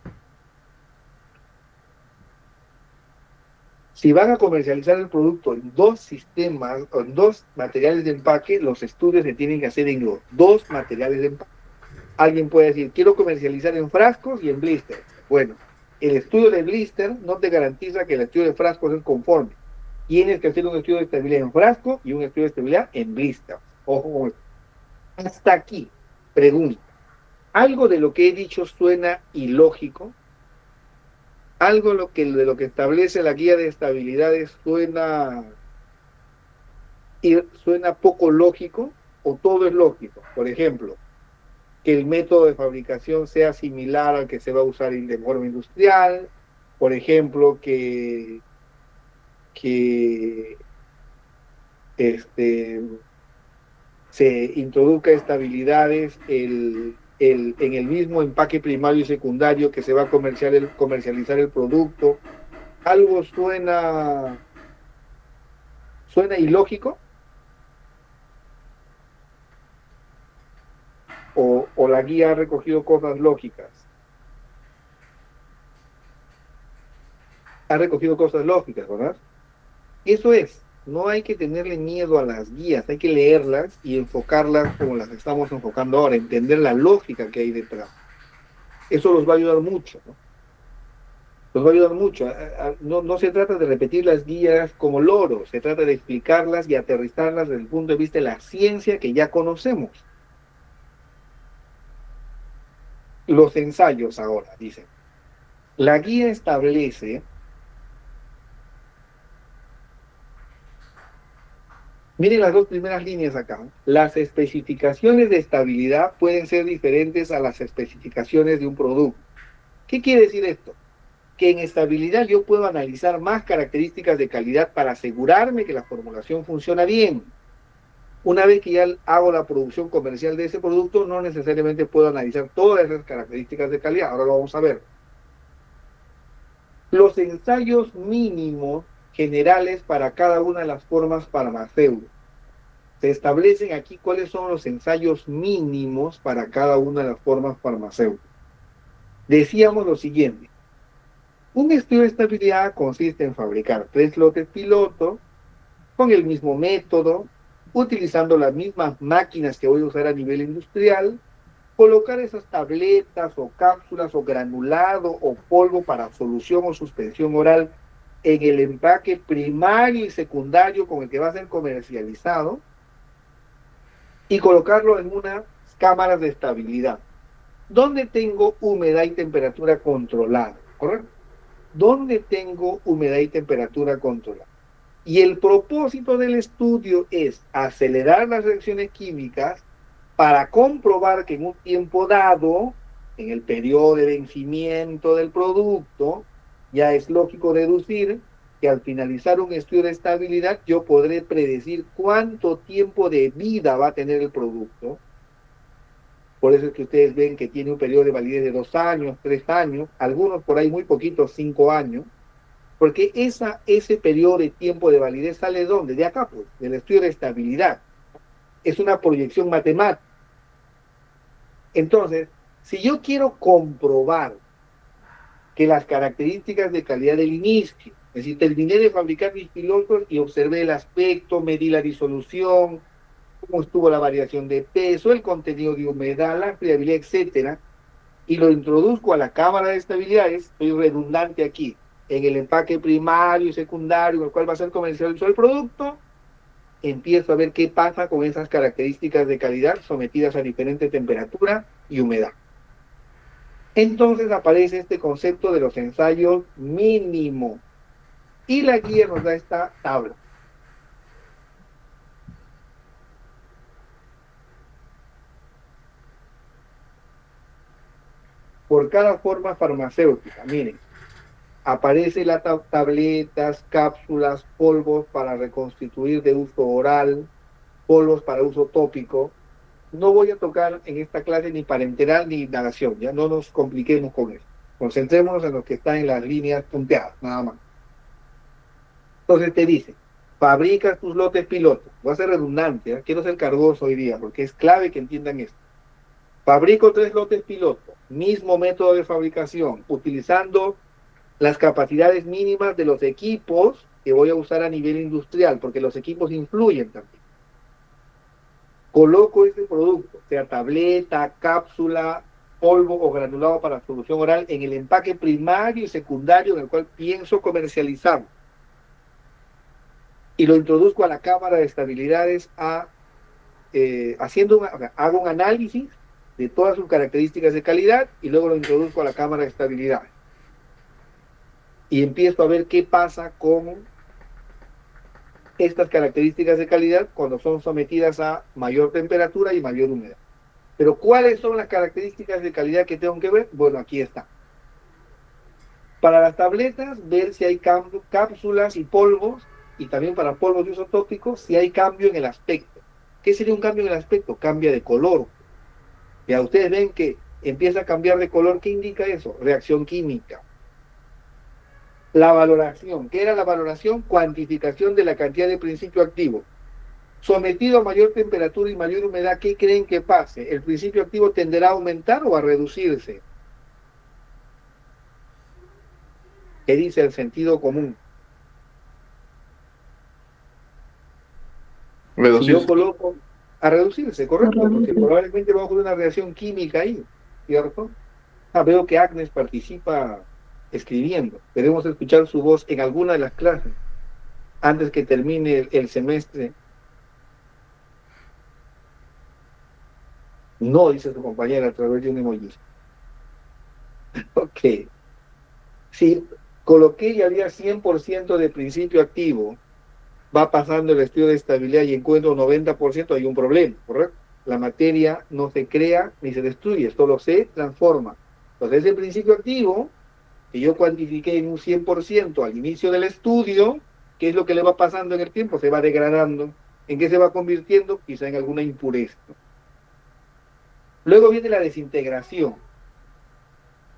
Si van a comercializar el producto en dos sistemas o en dos materiales de empaque, los estudios se tienen que hacer en los dos materiales de empaque. Alguien puede decir, quiero comercializar en frascos y en blisters. Bueno, el estudio de blister no te garantiza que el estudio de frascos es conforme. Tienes que hacer un estudio de estabilidad en frasco y un estudio de estabilidad en blister. Ojo, hasta aquí, pregunta. ¿Algo de lo que he dicho suena ilógico? ¿Algo de lo que establece la guía de estabilidades suena poco lógico o todo es lógico? Por ejemplo, que el método de fabricación sea similar al que se va a usar de forma industrial, por ejemplo, que se introduzca estabilidades en el mismo empaque primario y secundario que se va a comercializar el producto. Algo suena ilógico, o la guía ha recogido cosas lógicas. Ha recogido cosas lógicas, ¿verdad? Eso es, no hay que tenerle miedo a las guías, hay que leerlas y enfocarlas como las estamos enfocando ahora, entender la lógica que hay detrás. Eso los va a ayudar mucho, ¿no? Los va a ayudar mucho. No se trata de repetir las guías como loros, se trata de explicarlas y aterrizarlas desde el punto de vista de la ciencia que ya conocemos. Los ensayos ahora, dicen. La guía establece, miren las dos primeras líneas acá, las especificaciones de estabilidad pueden ser diferentes a las especificaciones de un producto. ¿Qué quiere decir esto? Que en estabilidad yo puedo analizar más características de calidad para asegurarme que la formulación funciona bien. Una vez que ya hago la producción comercial de ese producto, no necesariamente puedo analizar todas esas características de calidad. Ahora lo vamos a ver. Los ensayos mínimos generales para cada una de las formas farmacéuticas. Se establecen aquí cuáles son los ensayos mínimos para cada una de las formas farmacéuticas. Decíamos lo siguiente. Un estudio de estabilidad consiste en fabricar 3 lotes piloto con el mismo método, utilizando las mismas máquinas que voy a usar a nivel industrial, colocar esas tabletas o cápsulas o granulado o polvo para solución o suspensión oral en el empaque primario y secundario con el que va a ser comercializado y colocarlo en unas cámaras de estabilidad, donde tengo humedad y temperatura controlada, ¿correcto? Donde tengo humedad y temperatura controlada. Y el propósito del estudio es acelerar las reacciones químicas para comprobar que en un tiempo dado, en el periodo de vencimiento del producto, ya es lógico deducir que al finalizar un estudio de estabilidad yo podré predecir cuánto tiempo de vida va a tener el producto. Por eso es que ustedes ven que tiene un periodo de validez de 2 años, 3 años, algunos por ahí muy poquitos, 5 años. Porque ese periodo de tiempo de validez sale ¿de dónde? De acá, pues, del estudio de estabilidad. Es una proyección matemática. Entonces, si yo quiero comprobar que las características de calidad del inicio, es decir, terminé de fabricar mis pilotos y observé el aspecto, medí la disolución, cómo estuvo la variación de peso, el contenido de humedad, la friabilidad, etcétera, y lo introduzco a la cámara de estabilidades, soy redundante aquí, en el empaque primario y secundario, en el cual va a ser comercializado el producto, empiezo a ver qué pasa con esas características de calidad sometidas a diferente temperatura y humedad. Entonces aparece este concepto de los ensayos mínimos. Y la guía nos da esta tabla. Por cada forma farmacéutica, miren, aparece las tabletas, cápsulas, polvos para reconstituir de uso oral, polvos para uso tópico. No voy a tocar en esta clase ni parenteral ni inhalación, ya no nos compliquemos con eso. Concentrémonos en lo que está en las líneas punteadas, nada más. Entonces te dice, fabricas tus lotes pilotos. Voy a ser redundante, ¿eh? Quiero ser cargoso hoy día, porque es clave que entiendan esto. Fabrico 3 lotes pilotos, mismo método de fabricación, utilizando las capacidades mínimas de los equipos que voy a usar a nivel industrial, porque los equipos influyen también. Coloco este producto, sea tableta, cápsula, polvo o granulado para solución oral, en el empaque primario y secundario en el cual pienso comercializarlo. Y lo introduzco a la cámara de estabilidades hago un análisis de todas sus características de calidad y luego lo introduzco a la cámara de estabilidad. Y empiezo a ver qué pasa con estas características de calidad cuando son sometidas a mayor temperatura y mayor humedad. Pero ¿cuáles son las características de calidad que tengo que ver? Bueno, aquí está. Para las tabletas, ver si hay cápsulas y polvos y también para polvos de uso tópico si hay cambio en el aspecto. ¿Qué sería un cambio en el aspecto? Cambia de color. Ya ustedes ven que empieza a cambiar de color. ¿Qué indica eso? Reacción química. La valoración. ¿Qué era la valoración? Cuantificación de la cantidad de principio activo. Sometido a mayor temperatura y mayor humedad, ¿qué creen que pase? ¿El principio activo tenderá a aumentar o a reducirse? ¿Qué dice el sentido común? Si yo Reducirse. coloco a reducirse, correcto, porque probablemente va a ocurrir una reacción química ahí, ¿cierto? Ah, veo que Agnes participa escribiendo. Queremos escuchar su voz en alguna de las clases antes que termine el semestre. No, dice su compañera a través de un emoji. Ok. Si coloqué y había 100% de principio activo, va pasando el estudio de estabilidad y encuentro 90%, hay un problema, ¿correcto? La materia no se crea ni se destruye, solo se transforma. Entonces, ese principio activo, que yo cuantifiqué en un 100% al inicio del estudio, ¿qué es lo que le va pasando en el tiempo? Se va degradando. ¿En qué se va convirtiendo? Quizá en alguna impureza. Luego viene la desintegración.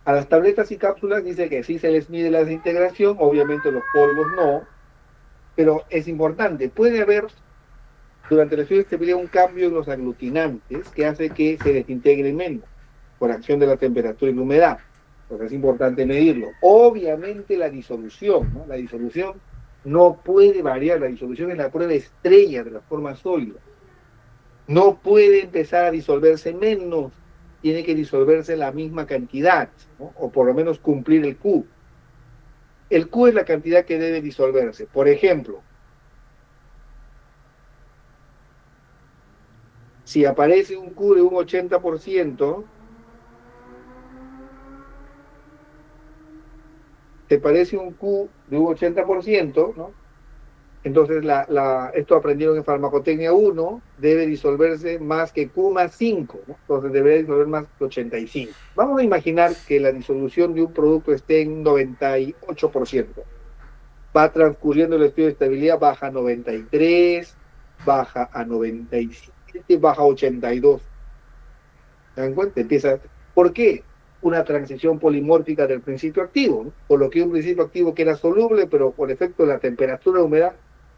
A las tabletas y cápsulas dice que sí se les mide la desintegración, obviamente los polvos no, pero es importante. Puede haber durante el estudio de estabilidad un cambio en los aglutinantes que hace que se desintegren menos por acción de la temperatura y la humedad. Entonces es importante medirlo. Obviamente la disolución, ¿no? La disolución no puede variar, la disolución es la prueba estrella de la forma sólida. No puede empezar a disolverse menos, tiene que disolverse la misma cantidad, ¿no? O por lo menos cumplir el Q. El Q es la cantidad que debe disolverse. Por ejemplo, si aparece un Q de un 80%, te parece un Q de un 80%, ¿no? Entonces, esto aprendieron en farmacotecnia 1, debe disolverse más que Q más 5, ¿no? Entonces debería disolver más que 85. Vamos a imaginar que la disolución de un producto esté en 98%. Va transcurriendo el estudio de estabilidad, baja a 93, baja a 97, baja a 82. ¿Se dan cuenta? Empieza. ¿Por qué? Una transición polimórfica del principio activo, ¿no? Por lo que un principio activo que era soluble, pero por efecto de la temperatura y humedad,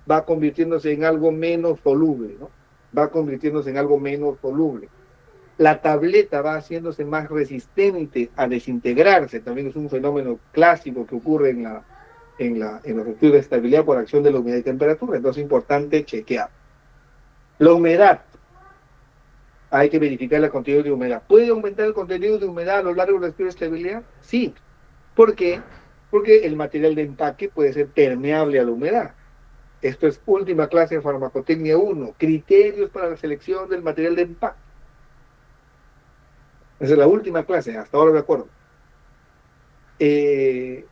va convirtiéndose en algo menos soluble, ¿no? Va convirtiéndose en algo menos soluble. La tableta va haciéndose más resistente a desintegrarse, también es un fenómeno clásico que ocurre en los estudios de estabilidad por acción de la humedad y temperatura, entonces es importante chequear. La humedad, hay que verificar el contenido de humedad. ¿Puede aumentar el contenido de humedad a lo largo del estudio de estabilidad? Sí. ¿Por qué? Porque el material de empaque puede ser permeable a la humedad. Esto es última clase de farmacotecnia 1, criterios para la selección del material de empaque. Esa es la última clase, hasta ahora me acuerdo. Si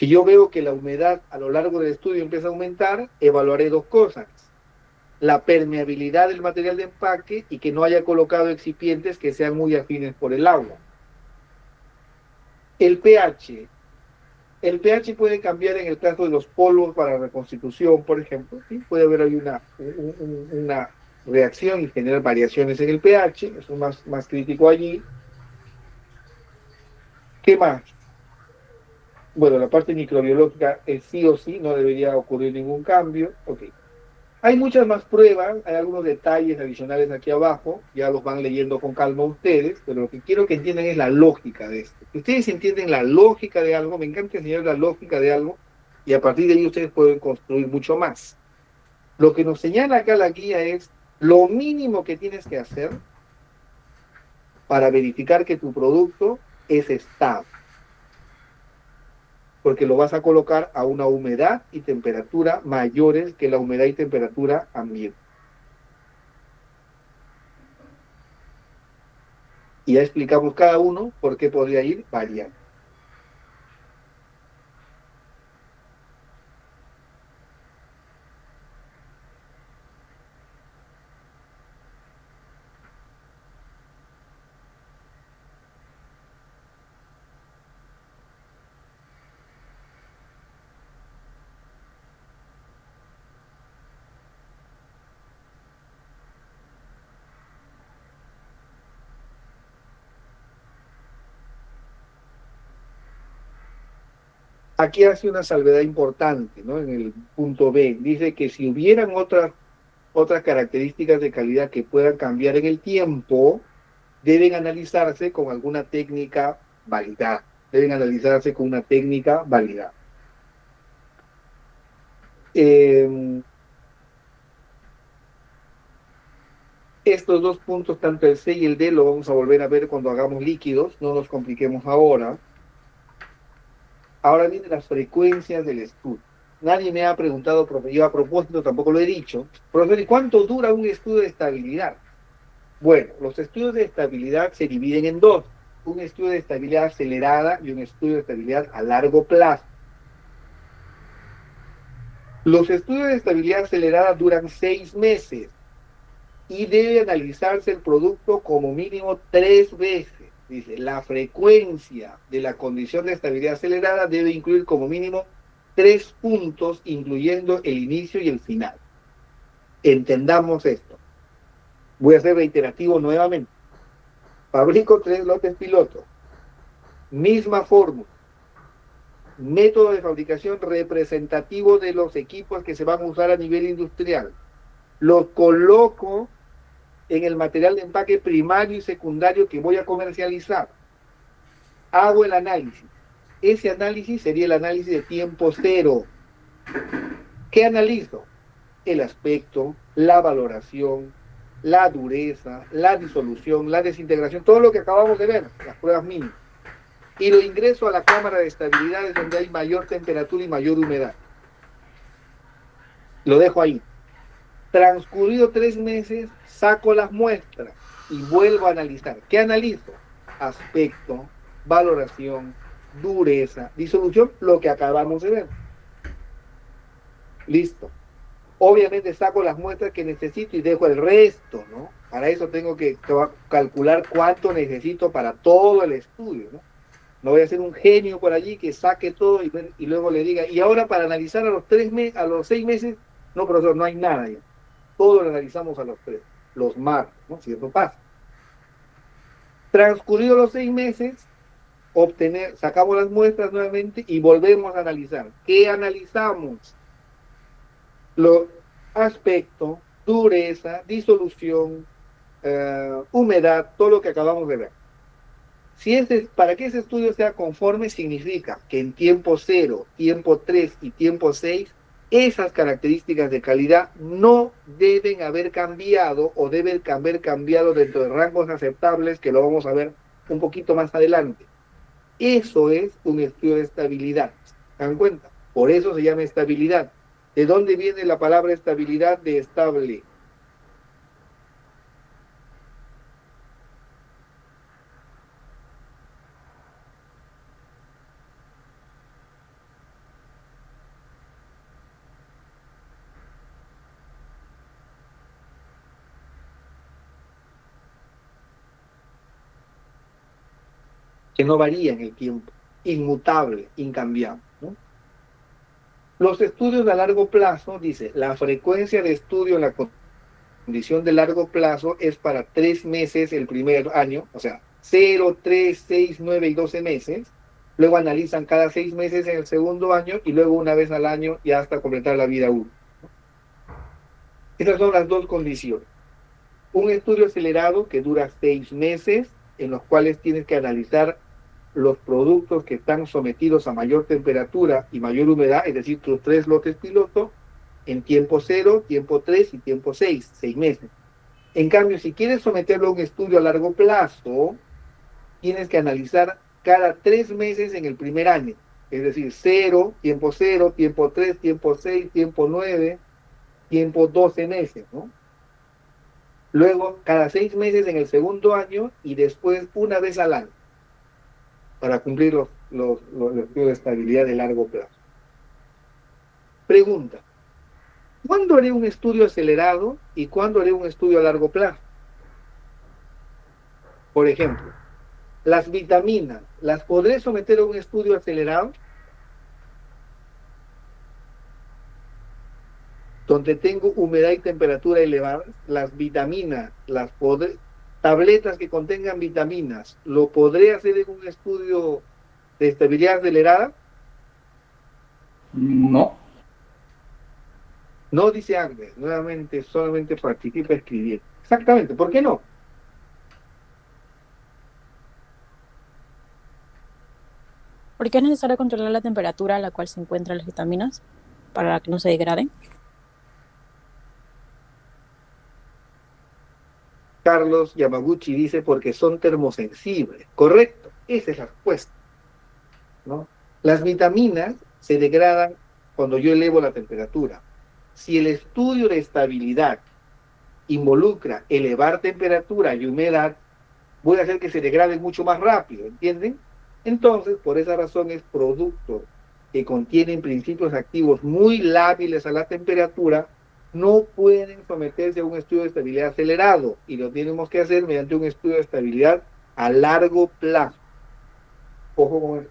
yo veo que la humedad a lo largo del estudio empieza a aumentar, evaluaré dos cosas: la permeabilidad del material de empaque y que no haya colocado excipientes que sean muy afines por el agua. El pH. El pH puede cambiar en el caso de los polvos para reconstitución, por ejemplo. ¿Sí? Puede haber ahí una reacción y generar variaciones en el pH, eso es más crítico allí. ¿Qué más? Bueno, la parte microbiológica es sí o sí, no debería ocurrir ningún cambio. Ok. Hay muchas más pruebas, hay algunos detalles adicionales aquí abajo, ya los van leyendo con calma ustedes, pero lo que quiero que entiendan es la lógica de esto. Si ustedes entienden la lógica de algo, me encanta enseñar la lógica de algo, y a partir de ahí ustedes pueden construir mucho más. Lo que nos señala acá la guía es lo mínimo que tienes que hacer para verificar que tu producto es estable, porque lo vas a colocar a una humedad y temperatura mayores que la humedad y temperatura ambiente. Y ya explicamos cada uno por qué podría ir variando. Aquí hace una salvedad importante, ¿no? En el punto B, dice que si hubieran otras características de calidad que puedan cambiar en el tiempo, deben analizarse con alguna técnica válida. Deben analizarse con una técnica válida. Estos dos puntos, tanto el C y el D, lo vamos a volver a ver cuando hagamos líquidos, no nos compliquemos ahora. Ahora vienen las frecuencias del estudio. Nadie me ha preguntado, profe, yo a propósito tampoco lo he dicho, profesor, ¿y cuánto dura un estudio de estabilidad? Bueno, los estudios de estabilidad se dividen en dos, un estudio de estabilidad acelerada y un estudio de estabilidad a largo plazo. Los estudios de estabilidad acelerada duran 6 meses y debe analizarse el producto como mínimo 3 veces. Dice, la frecuencia de la condición de estabilidad acelerada debe incluir como mínimo 3 puntos, incluyendo el inicio y el final. Entendamos esto. Voy a ser reiterativo nuevamente. Fabrico 3 lotes piloto. Misma fórmula. Método de fabricación representativo de los equipos que se van a usar a nivel industrial. Los coloco en el material de empaque primario y secundario que voy a comercializar. Hago el análisis. Ese análisis sería el análisis de tiempo cero. ¿Qué analizo? El aspecto, la valoración, la dureza, la disolución, la desintegración, todo lo que acabamos de ver, las pruebas mínimas. Y lo ingreso a la cámara de estabilidad donde hay mayor temperatura y mayor humedad. Lo dejo ahí. Transcurrido 3 meses, saco las muestras y vuelvo a analizar. ¿Qué analizo? Aspecto, valoración, dureza, disolución, lo que acabamos de ver. Listo. Obviamente saco las muestras que necesito y dejo el resto, ¿no? Para eso tengo que calcular cuánto necesito para todo el estudio, ¿no? No voy a ser un genio por allí que saque todo y luego le diga, y ahora para analizar a los 6 meses, no, profesor, no hay nada ya. Todo lo analizamos a los 3, los marcos, ¿no? Si eso pasa. Transcurridos los 6 meses, sacamos las muestras nuevamente y volvemos a analizar. ¿Qué analizamos? Los aspecto, dureza, disolución, humedad, todo lo que acabamos de ver. Para que ese estudio sea conforme, significa que en tiempo 0, tiempo 3 y tiempo 6, esas características de calidad no deben haber cambiado o deben haber cambiado dentro de rangos aceptables, que lo vamos a ver un poquito más adelante. Eso es un estudio de estabilidad. ¿Se dan cuenta? Por eso se llama estabilidad. ¿De dónde viene la palabra estabilidad? De estable. Que no varía en el tiempo, inmutable, incambiable, ¿no? Los estudios a largo plazo, dice, la frecuencia de estudio en la condición de largo plazo es para 3 meses el primer año, o sea, 0, 3, 6, 9 y 12 meses. Luego analizan cada 6 meses en el segundo año y luego una vez al año y hasta completar la vida 1. Estas son las dos condiciones. Un estudio acelerado que dura 6 meses, en los cuales tienes que analizar los productos que están sometidos a mayor temperatura y mayor humedad, es decir, tus 3 lotes piloto, en tiempo 0, tiempo 3 y tiempo 6, 6 meses. En cambio, si quieres someterlo a un estudio a largo plazo, tienes que analizar cada 3 meses en el primer año, es decir, 0, tiempo 3, tiempo 6, tiempo 9, tiempo 12 meses, ¿no? Luego, cada 6 meses en el segundo año y después una vez al año, para cumplir los estudios de estabilidad de largo plazo. Pregunta: ¿cuándo haré un estudio acelerado y cuándo haré un estudio a largo plazo? Por ejemplo, las vitaminas, ¿las podré someter a un estudio acelerado? Donde tengo humedad y temperatura elevadas, las vitaminas, tabletas que contengan vitaminas, ¿lo podré hacer en un estudio de estabilidad acelerada? No. No dice Agnes, nuevamente solamente participa escribiendo. Exactamente, ¿por qué no? ¿Por qué es necesario controlar la temperatura a la cual se encuentran las vitaminas para que no se degraden? Carlos Yamaguchi dice porque son termosensibles. Correcto, esa es la respuesta, ¿no? Las vitaminas se degradan cuando yo elevo la temperatura. Si el estudio de estabilidad involucra elevar temperatura y humedad, voy a hacer que se degraden mucho más rápido, ¿entienden? Entonces, por esa razón es productos que contienen principios activos muy lábiles a la temperatura, no pueden someterse a un estudio de estabilidad acelerado y lo tenemos que hacer mediante un estudio de estabilidad a largo plazo. Ojo con eso.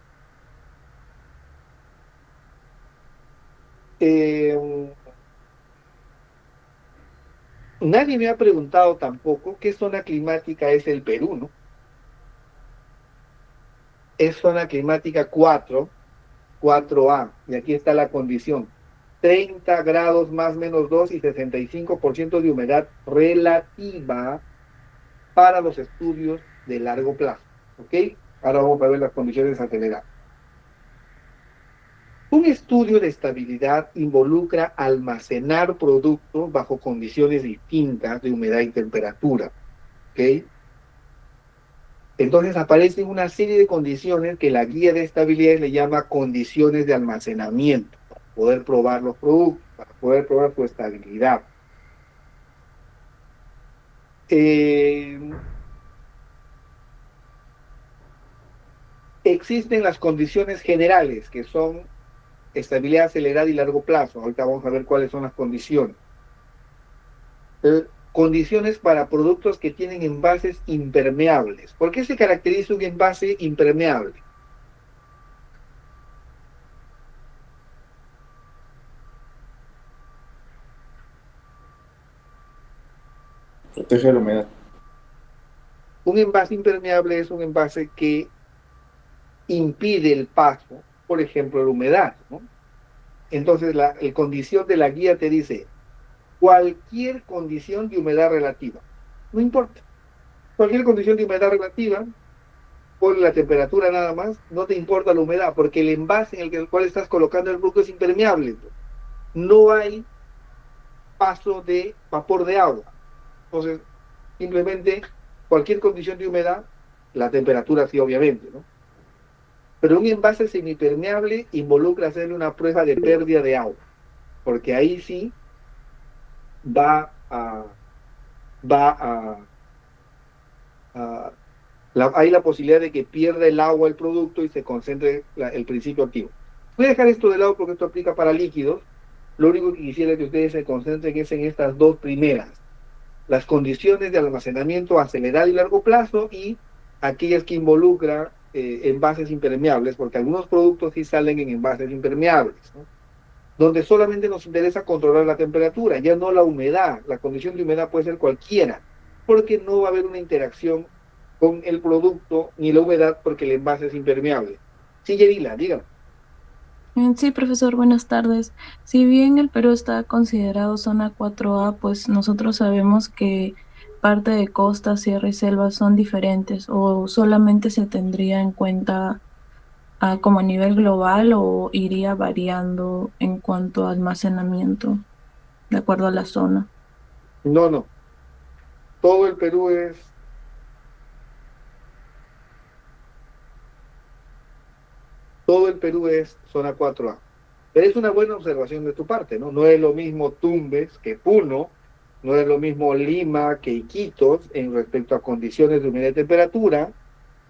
Nadie me ha preguntado tampoco qué zona climática es el Perú, ¿no? Es zona climática 4A, y aquí está la condición. 30 grados más menos 2 y 65% de humedad relativa para los estudios de largo plazo. ¿Ok? Ahora vamos a ver las condiciones aceleradas. Un estudio de estabilidad involucra almacenar productos bajo condiciones distintas de humedad y temperatura. ¿Ok? Entonces aparecen una serie de condiciones que la guía de estabilidad le llama condiciones de almacenamiento, para poder probar los productos, para poder probar su estabilidad. Existen las condiciones generales, que son estabilidad acelerada y largo plazo. Ahorita vamos a ver cuáles son las condiciones. Condiciones para productos que tienen envases impermeables. ¿Por qué se caracteriza un envase impermeable? Protege la humedad. Un envase impermeable es un envase que impide el paso, por ejemplo, la humedad, ¿no? Entonces, la condición de la guía te dice cualquier condición de humedad relativa. No importa. Cualquier condición de humedad relativa, por la temperatura nada más, no te importa la humedad, porque el envase en el cual estás colocando el producto es impermeable. No hay paso de vapor de agua. Entonces, simplemente cualquier condición de humedad, la temperatura sí, obviamente, ¿no? Pero un envase semipermeable involucra hacerle una prueba de pérdida de agua, porque ahí sí va a, va hay la posibilidad de que pierda el agua el producto y se concentre el principio activo. Voy a dejar esto de lado porque esto aplica para líquidos. Lo único que quisiera que ustedes se concentren es en estas dos primeras: las condiciones de almacenamiento acelerado y largo plazo, y aquellas que involucran envases impermeables, porque algunos productos sí salen en envases impermeables, ¿no? Donde solamente nos interesa controlar la temperatura, ya no la humedad. La condición de humedad puede ser cualquiera, porque no va a haber una interacción con el producto ni la humedad porque el envase es impermeable. Sí, Yerila, dígame. Sí, profesor, buenas tardes. Si bien el Perú está considerado zona 4A, pues nosotros sabemos que parte de costa, sierra y selva son diferentes, o solamente se tendría en cuenta como a nivel global o iría variando en cuanto a almacenamiento de acuerdo a la zona. No, no. Todo el Perú es todo el Perú es zona 4A. Pero es una buena observación de tu parte, ¿no? No es lo mismo Tumbes que Puno, no es lo mismo Lima que Iquitos en respecto a condiciones de humedad y temperatura.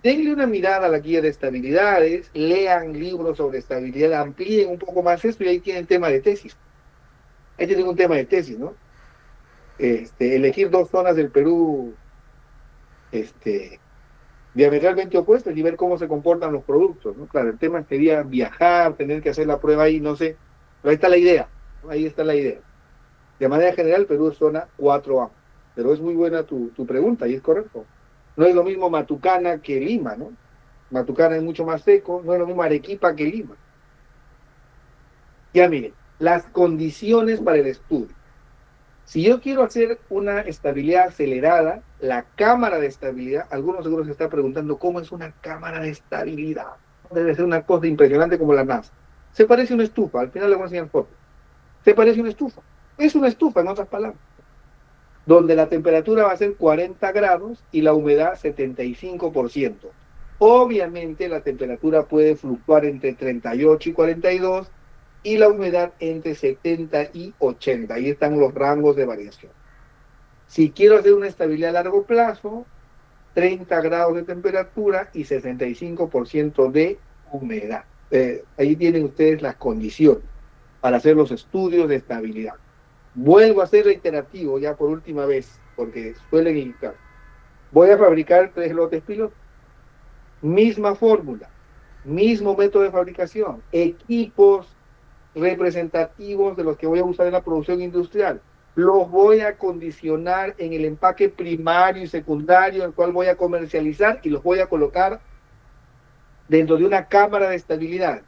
Denle una mirada a la guía de estabilidades, lean libros sobre estabilidad, amplíen un poco más esto y ahí tienen tema de tesis. Ahí tienen un tema de tesis, ¿no? Elegir dos zonas del Perú, diametralmente opuestas y ver cómo se comportan los productos, ¿no? Claro, el tema sería viajar, tener que hacer la prueba ahí, no sé, pero ahí está la idea, ¿no? Ahí está la idea. De manera general, Perú es zona 4A, pero es muy buena tu pregunta y es correcto. No es lo mismo Matucana que Lima, ¿no? Matucana es mucho más seco, no es lo mismo Arequipa que Lima. Ya miren, las condiciones para el estudio. Si yo quiero hacer una estabilidad acelerada, la cámara de estabilidad, algunos seguro se están preguntando cómo es una cámara de estabilidad. Debe ser una cosa impresionante como la NASA. Se parece a una estufa, al final le voy a enseñar fotos. Se parece a una estufa. Es una estufa, en otras palabras, donde la temperatura va a ser 40 grados y la humedad 75%. Obviamente la temperatura puede fluctuar entre 38 y 42 y la humedad entre 70 y 80. Ahí están los rangos de variación. Si quiero hacer una estabilidad a largo plazo, 30 grados de temperatura y 65% de humedad. Ahí tienen ustedes las condiciones para hacer los estudios de estabilidad. Vuelvo a ser reiterativo ya por última vez, porque suelen indicar. Voy a fabricar 3 lotes pilotos. Misma fórmula, mismo método de fabricación, equipos representativos de los que voy a usar en la producción industrial. Los voy a condicionar en el empaque primario y secundario, el cual voy a comercializar y los voy a colocar dentro de una cámara de estabilidad,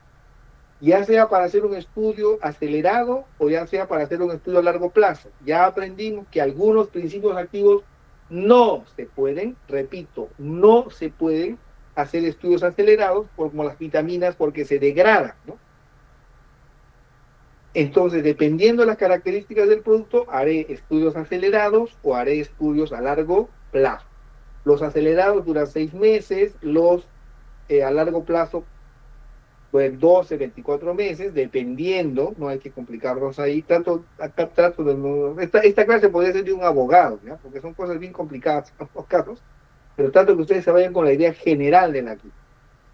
ya sea para hacer un estudio acelerado o ya sea para hacer un estudio a largo plazo. Ya aprendimos que algunos principios activos no se pueden, repito, no se pueden hacer estudios acelerados como las vitaminas porque se degradan, ¿no? Entonces, dependiendo de las características del producto, haré estudios acelerados o haré estudios a largo plazo. Los acelerados duran 6 meses, los a largo plazo pues 12, 24 meses, dependiendo, no hay que complicarnos ahí. Acá trato de no, esta clase podría ser de un abogado, ¿ya? Porque son cosas bien complicadas en los casos, pero trato que ustedes se vayan con la idea general de la clase.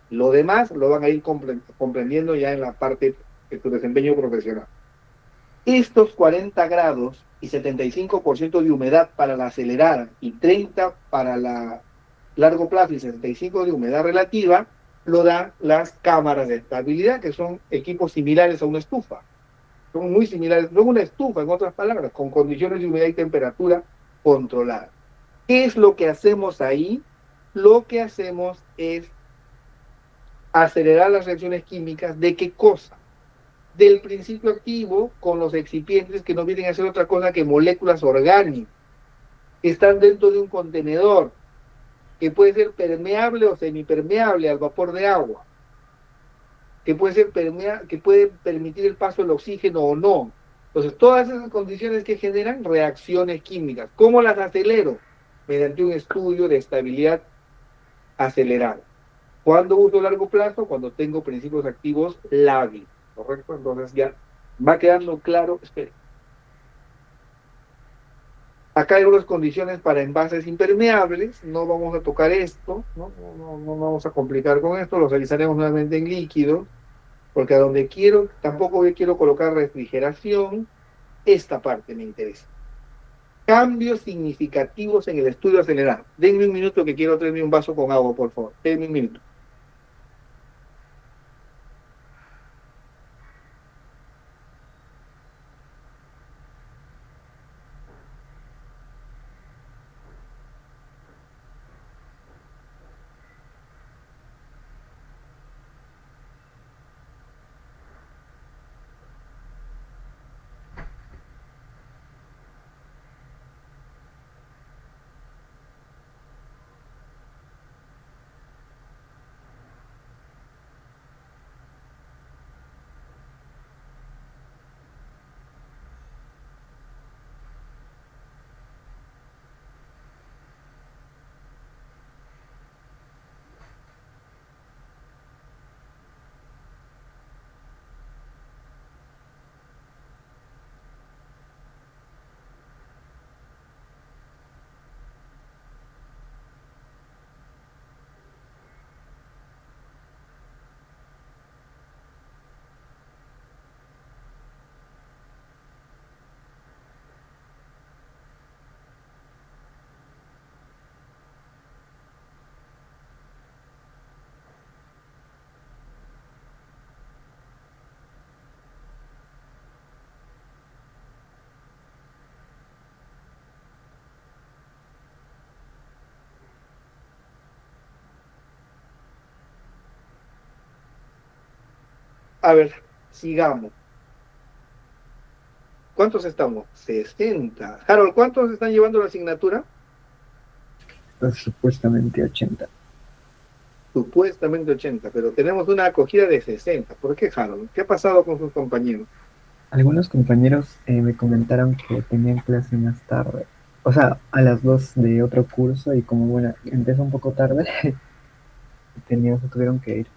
Lo demás lo van a ir comprendiendo ya en la parte de tu desempeño profesional. Estos 40 grados y 75% de humedad para la acelerada y 30 para la largo plazo y 65 de humedad relativa, lo dan las cámaras de estabilidad, que son equipos similares a una estufa. Son muy similares, son una estufa, en otras palabras, con condiciones de humedad y temperatura controladas. ¿Qué es lo que hacemos ahí? Lo que hacemos es acelerar las reacciones químicas. ¿De qué cosa? Del principio activo con los excipientes que no vienen a ser otra cosa que moléculas orgánicas que están dentro de un contenedor que puede ser permeable o semipermeable al vapor de agua, que puede ser permeable, que puede permitir el paso del oxígeno o no. Entonces, todas esas condiciones que generan reacciones químicas. ¿Cómo las acelero? Mediante un estudio de estabilidad acelerada. ¿Cuándo uso a largo plazo? Cuando tengo principios activos lábiles, ¿correcto? Entonces ya va quedando claro. Espere. Acá hay unas condiciones para envases impermeables, no vamos a tocar esto, no vamos a complicar con esto, lo realizaremos nuevamente en líquido, porque a donde quiero, tampoco yo quiero colocar refrigeración, esta parte me interesa. Cambios significativos en el estudio acelerado. Denme un minuto que quiero traerme un vaso con agua, por favor. Denme un minuto. A ver, sigamos. ¿Cuántos estamos? 60. Harold, ¿cuántos están llevando la asignatura? Pues, supuestamente 80. Supuestamente 80, pero tenemos una acogida de 60. ¿Por qué, Harold? ¿Qué ha pasado con sus compañeros? Algunos compañeros me comentaron que tenían clase más tarde. O sea, a las 2 de otro curso y como, bueno, empezó un poco tarde, se tuvieron que ir.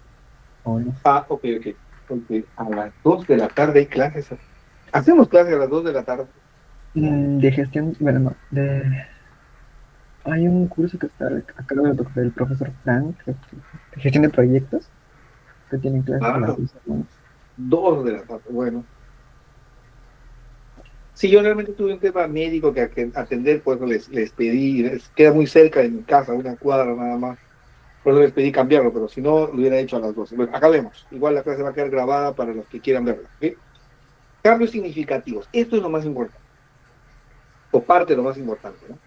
O no sé. Ah, ok, ok. Ok. A las 2 de la tarde hay clases. Hacemos clases a las 2 de la tarde. De gestión, bueno, no, hay un curso que está a cargo del profesor Frank, de gestión de proyectos, que tienen clases a las Ah, 2 hermanos. 2 de la tarde. Bueno. Si yo realmente tuve un tema médico que atender, pues les pedí, queda muy cerca de mi casa, una cuadra nada más. Por eso les pedí cambiarlo, pero si no, lo hubiera hecho a las 12. Bueno, acabemos. Igual la clase va a quedar grabada para los que quieran verla. ¿Ok? Cambios significativos. Esto es lo más importante, o parte de lo más importante, ¿no?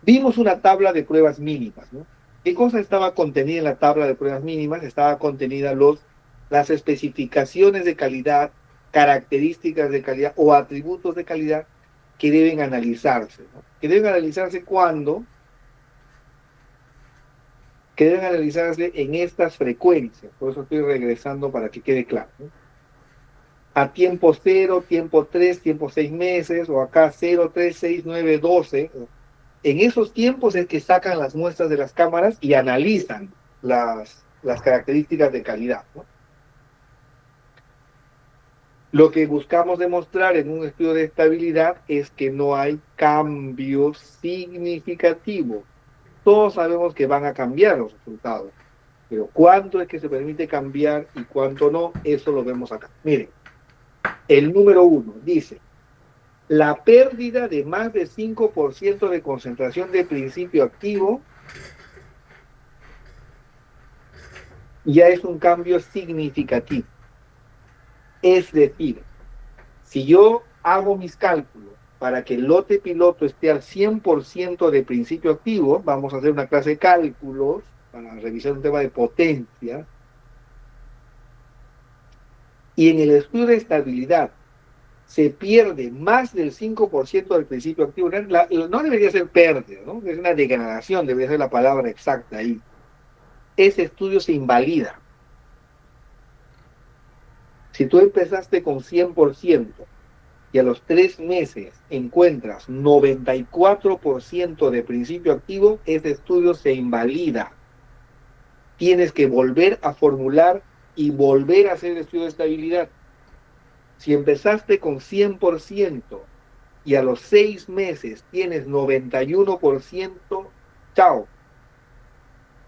Vimos una tabla de pruebas mínimas, ¿no? ¿Qué cosa estaba contenida en la tabla de pruebas mínimas? Estaba contenida las especificaciones de calidad, características de calidad o atributos de calidad que deben analizarse, ¿no? Que deben analizarse cuando, que deben analizarse en estas frecuencias. Por eso estoy regresando para que quede claro, ¿no? A tiempo 0, tiempo 3, tiempo 6 meses, o acá 0, 3, 6, 9, 12. En esos tiempos es que sacan las muestras de las cámaras y analizan las características de calidad, ¿no? Lo que buscamos demostrar en un estudio de estabilidad es que no hay cambios significativos. Todos sabemos que van a cambiar los resultados, pero cuánto es que se permite cambiar y cuánto no, eso lo vemos acá. Miren, el número 1 dice, la pérdida de más de 5% de concentración de principio activo ya es un cambio significativo. Es decir, si yo hago mis cálculos para que el lote piloto esté al 100% de principio activo, vamos a hacer una clase de cálculos para revisar un tema de potencia, y en el estudio de estabilidad se pierde más del 5% del principio activo, no debería ser pérdida, ¿no? Es una degradación, debería ser la palabra exacta ahí. Ese estudio se invalida. Si tú empezaste con 100% y a los 3 meses encuentras 94% de principio activo, ese estudio se invalida. Tienes que volver a formular y volver a hacer el estudio de estabilidad. Si empezaste con 100% y a los 6 meses tienes 91%, chao,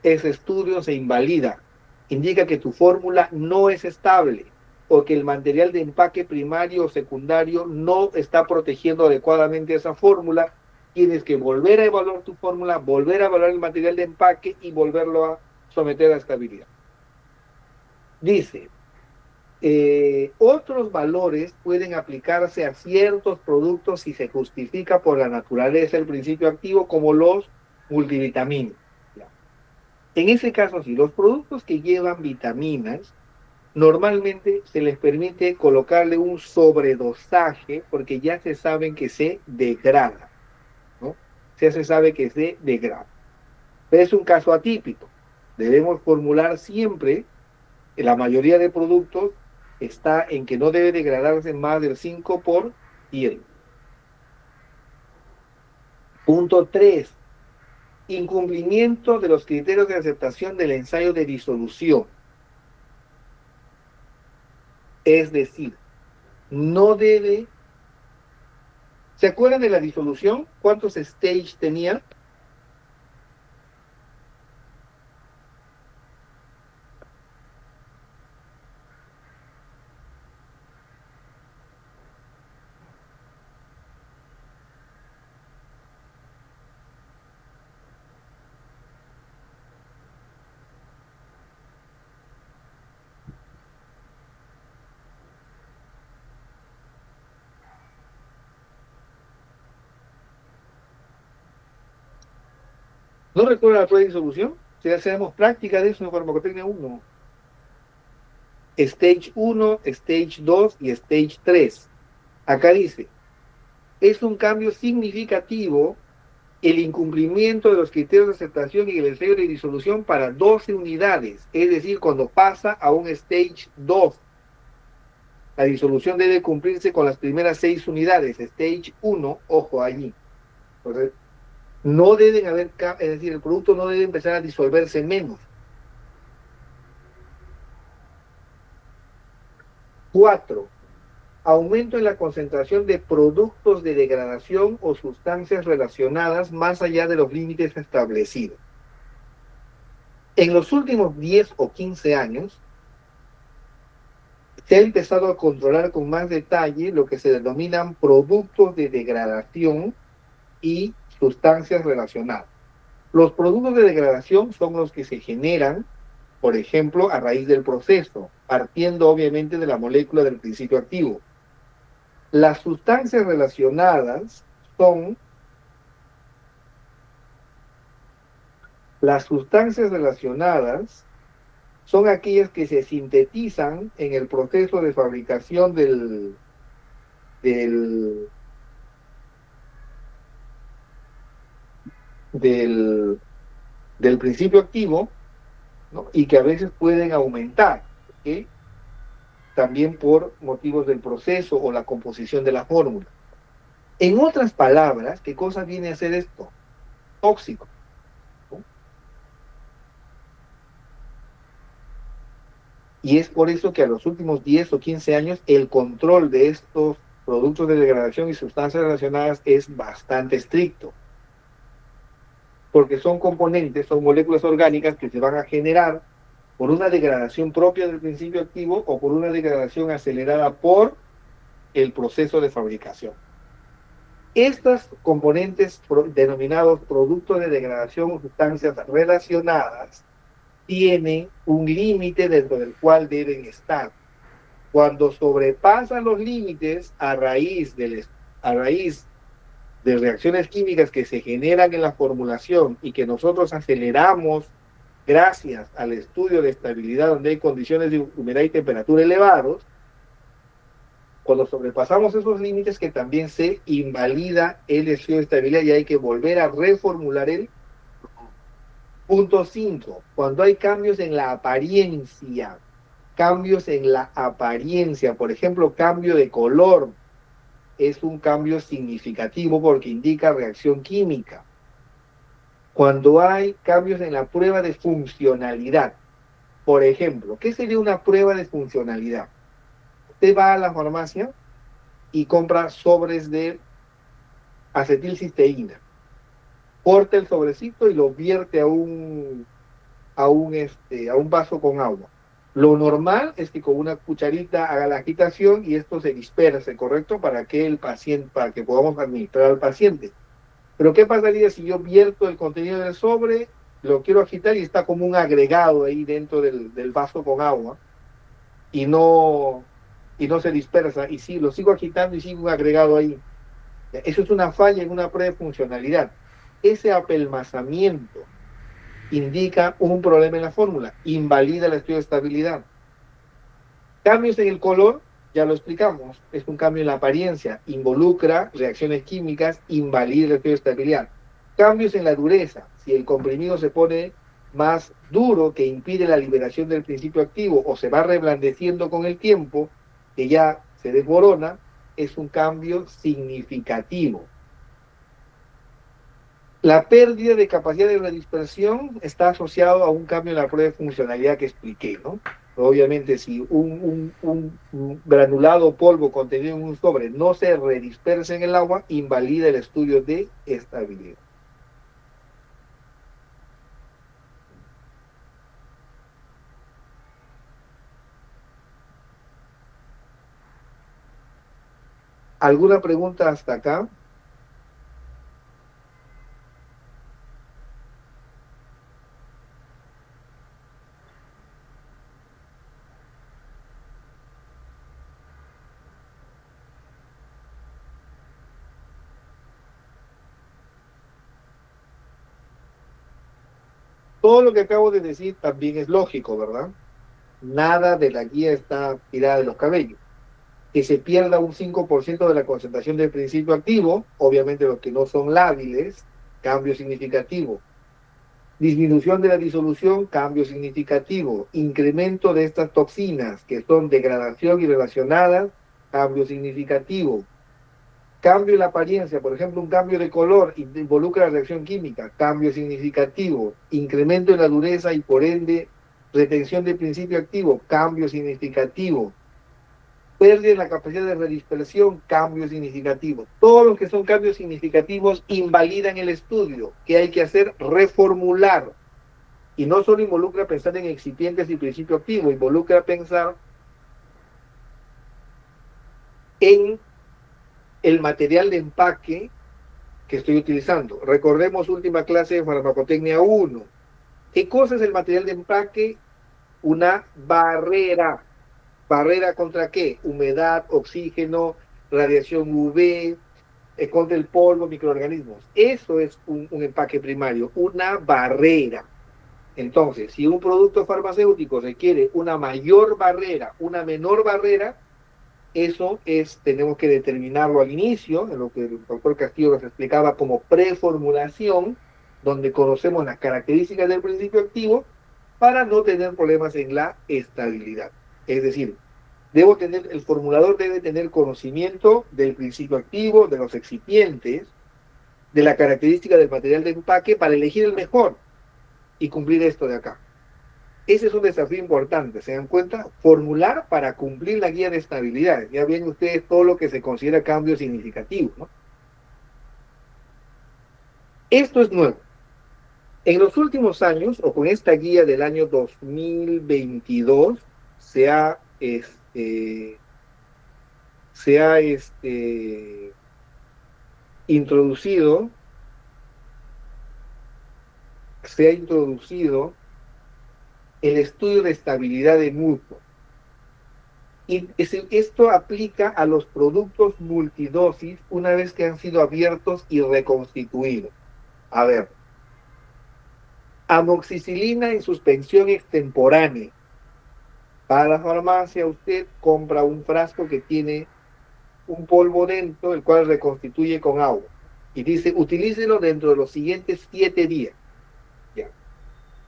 ese estudio se invalida. Indica que tu fórmula no es estable o que el material de empaque primario o secundario no está protegiendo adecuadamente esa fórmula. Tienes que volver a evaluar tu fórmula, volver a evaluar el material de empaque y volverlo a someter a estabilidad. Dice, otros valores pueden aplicarse a ciertos productos si se justifica por la naturaleza del principio activo, como los multivitamínicos. En ese caso, sí, los productos que llevan vitaminas, normalmente se les permite colocarle un sobredosaje porque ya se saben que se degrada, ¿no? Ya se sabe que se degrada. Pero es un caso atípico. Debemos formular siempre, que la mayoría de productos está en que no debe degradarse más del 5%. Punto 3. Incumplimiento de los criterios de aceptación del ensayo de disolución. Es decir, no debe... ¿Se acuerdan de la disolución? ¿Cuántos stages tenía? ¿No recuerdan la prueba de disolución? Si hacemos práctica de eso en farmacotecnia 1. Stage 1, Stage 2 y Stage 3. Acá dice, es un cambio significativo el incumplimiento de los criterios de aceptación y el ensayo de disolución para 12 unidades, es decir, cuando pasa a un Stage 2. La disolución debe cumplirse con las primeras 6 unidades. Stage 1, ojo allí. Entonces, no deben haber, es decir, el producto no debe empezar a disolverse menos. 4. Aumento en la concentración de productos de degradación o sustancias relacionadas más allá de los límites establecidos. En los últimos 10 o 15 años, se ha empezado a controlar con más detalle lo que se denominan productos de degradación y sustancias relacionadas. Los productos de degradación son los que se generan, por ejemplo, a raíz del proceso, partiendo obviamente de la molécula del principio activo. Las sustancias relacionadas son aquellas que se sintetizan en el proceso de fabricación del principio activo, ¿no? Y que a veces pueden aumentar, ¿okay? También por motivos del proceso o la composición de la fórmula. En otras palabras, ¿qué cosa viene a ser esto? Tóxico, ¿no? Y es por eso que a los últimos 10 o 15 años el control de estos productos de degradación y sustancias relacionadas es bastante estricto. Porque son componentes, son moléculas orgánicas que se van a generar por una degradación propia del principio activo o por una degradación acelerada por el proceso de fabricación. Estos componentes denominados productos de degradación o sustancias relacionadas tienen un límite dentro del cual deben estar. Cuando sobrepasan los límites a raíz de reacciones químicas que se generan en la formulación y que nosotros aceleramos gracias al estudio de estabilidad donde hay condiciones de humedad y temperatura elevados, cuando sobrepasamos esos límites que también se invalida el estudio de estabilidad y hay que volver a reformular el punto 5. Cuando hay cambios en la apariencia, por ejemplo, cambio de color, es un cambio significativo porque indica reacción química. Cuando hay cambios en la prueba de funcionalidad, por ejemplo, ¿qué sería una prueba de funcionalidad? Usted va a la farmacia y compra sobres de acetilcisteína, corta el sobrecito y lo vierte a un vaso con agua. Lo normal es que con una cucharita haga la agitación y esto se disperse, ¿correcto? Para que podamos administrar al paciente. Pero ¿qué pasaría si yo vierto el contenido del sobre, lo quiero agitar y está como un agregado ahí dentro del vaso con agua y no se dispersa? Y sí, lo sigo agitando y sigo un agregado ahí. Eso es una falla en una prueba de funcionalidad. Ese apelmazamiento indica un problema en la fórmula, invalida el estudio de estabilidad. Cambios en el color, ya lo explicamos, es un cambio en la apariencia, involucra reacciones químicas, invalida el estudio de estabilidad. Cambios en la dureza, si el comprimido se pone más duro que impide la liberación del principio activo o se va reblandeciendo con el tiempo, que ya se desmorona, es un cambio significativo. La pérdida de capacidad de redispersión está asociado a un cambio en la prueba de funcionalidad que expliqué, ¿no? Obviamente, si un granulado o polvo contenido en un sobre no se redispersa en el agua, invalida el estudio de estabilidad. ¿Alguna pregunta hasta acá? Todo lo que acabo de decir también es lógico, ¿verdad? nada de la guía está tirada de los cabellos. Que se pierda un 5% de la concentración del principio activo, obviamente los que no son lábiles, cambio significativo. Disminución de la disolución, cambio significativo. Incremento de estas toxinas que son degradación y relacionadas, cambio significativo. Cambio en la apariencia, por ejemplo, un cambio de color involucra la reacción química, cambio significativo. Incremento en la dureza y por ende retención del principio activo, cambio significativo. Pérdida en la capacidad de redispersión, cambio significativo. Todos los que son cambios significativos invalidan el estudio. ¿Qué hay que hacer? Reformular. Y no solo involucra pensar en excipientes y principio activo, involucra pensar en el material de empaque que estoy utilizando. Recordemos última clase de farmacotecnia 1. ¿Qué cosa es el material de empaque? Una barrera. ¿Barrera contra qué? Humedad, oxígeno, radiación UV, contra el polvo, microorganismos. Eso es un empaque primario, una barrera. Entonces, si un producto farmacéutico requiere una mayor barrera, una menor barrera, eso tenemos que determinarlo al inicio, en lo que el doctor Castillo nos explicaba como preformulación, donde conocemos las características del principio activo para no tener problemas en la estabilidad. Es decir, el formulador debe tener conocimiento del principio activo, de los excipientes, de la característica del material de empaque para elegir el mejor y cumplir esto de acá. Ese es un desafío importante, ¿se dan cuenta? Formular para cumplir la guía de estabilidad. Ya ven ustedes todo lo que se considera cambio significativo, ¿no? Esto es nuevo. En los últimos años, o con esta guía del año 2022, se ha introducido el estudio de estabilidad de mutuo. Y esto aplica a los productos multidosis una vez que han sido abiertos y reconstituidos. A ver, amoxicilina en suspensión extemporánea. Para la farmacia usted compra un frasco que tiene un polvo dentro, el cual reconstituye con agua. Y dice, utilícelo dentro de los siguientes 7 días. Ya.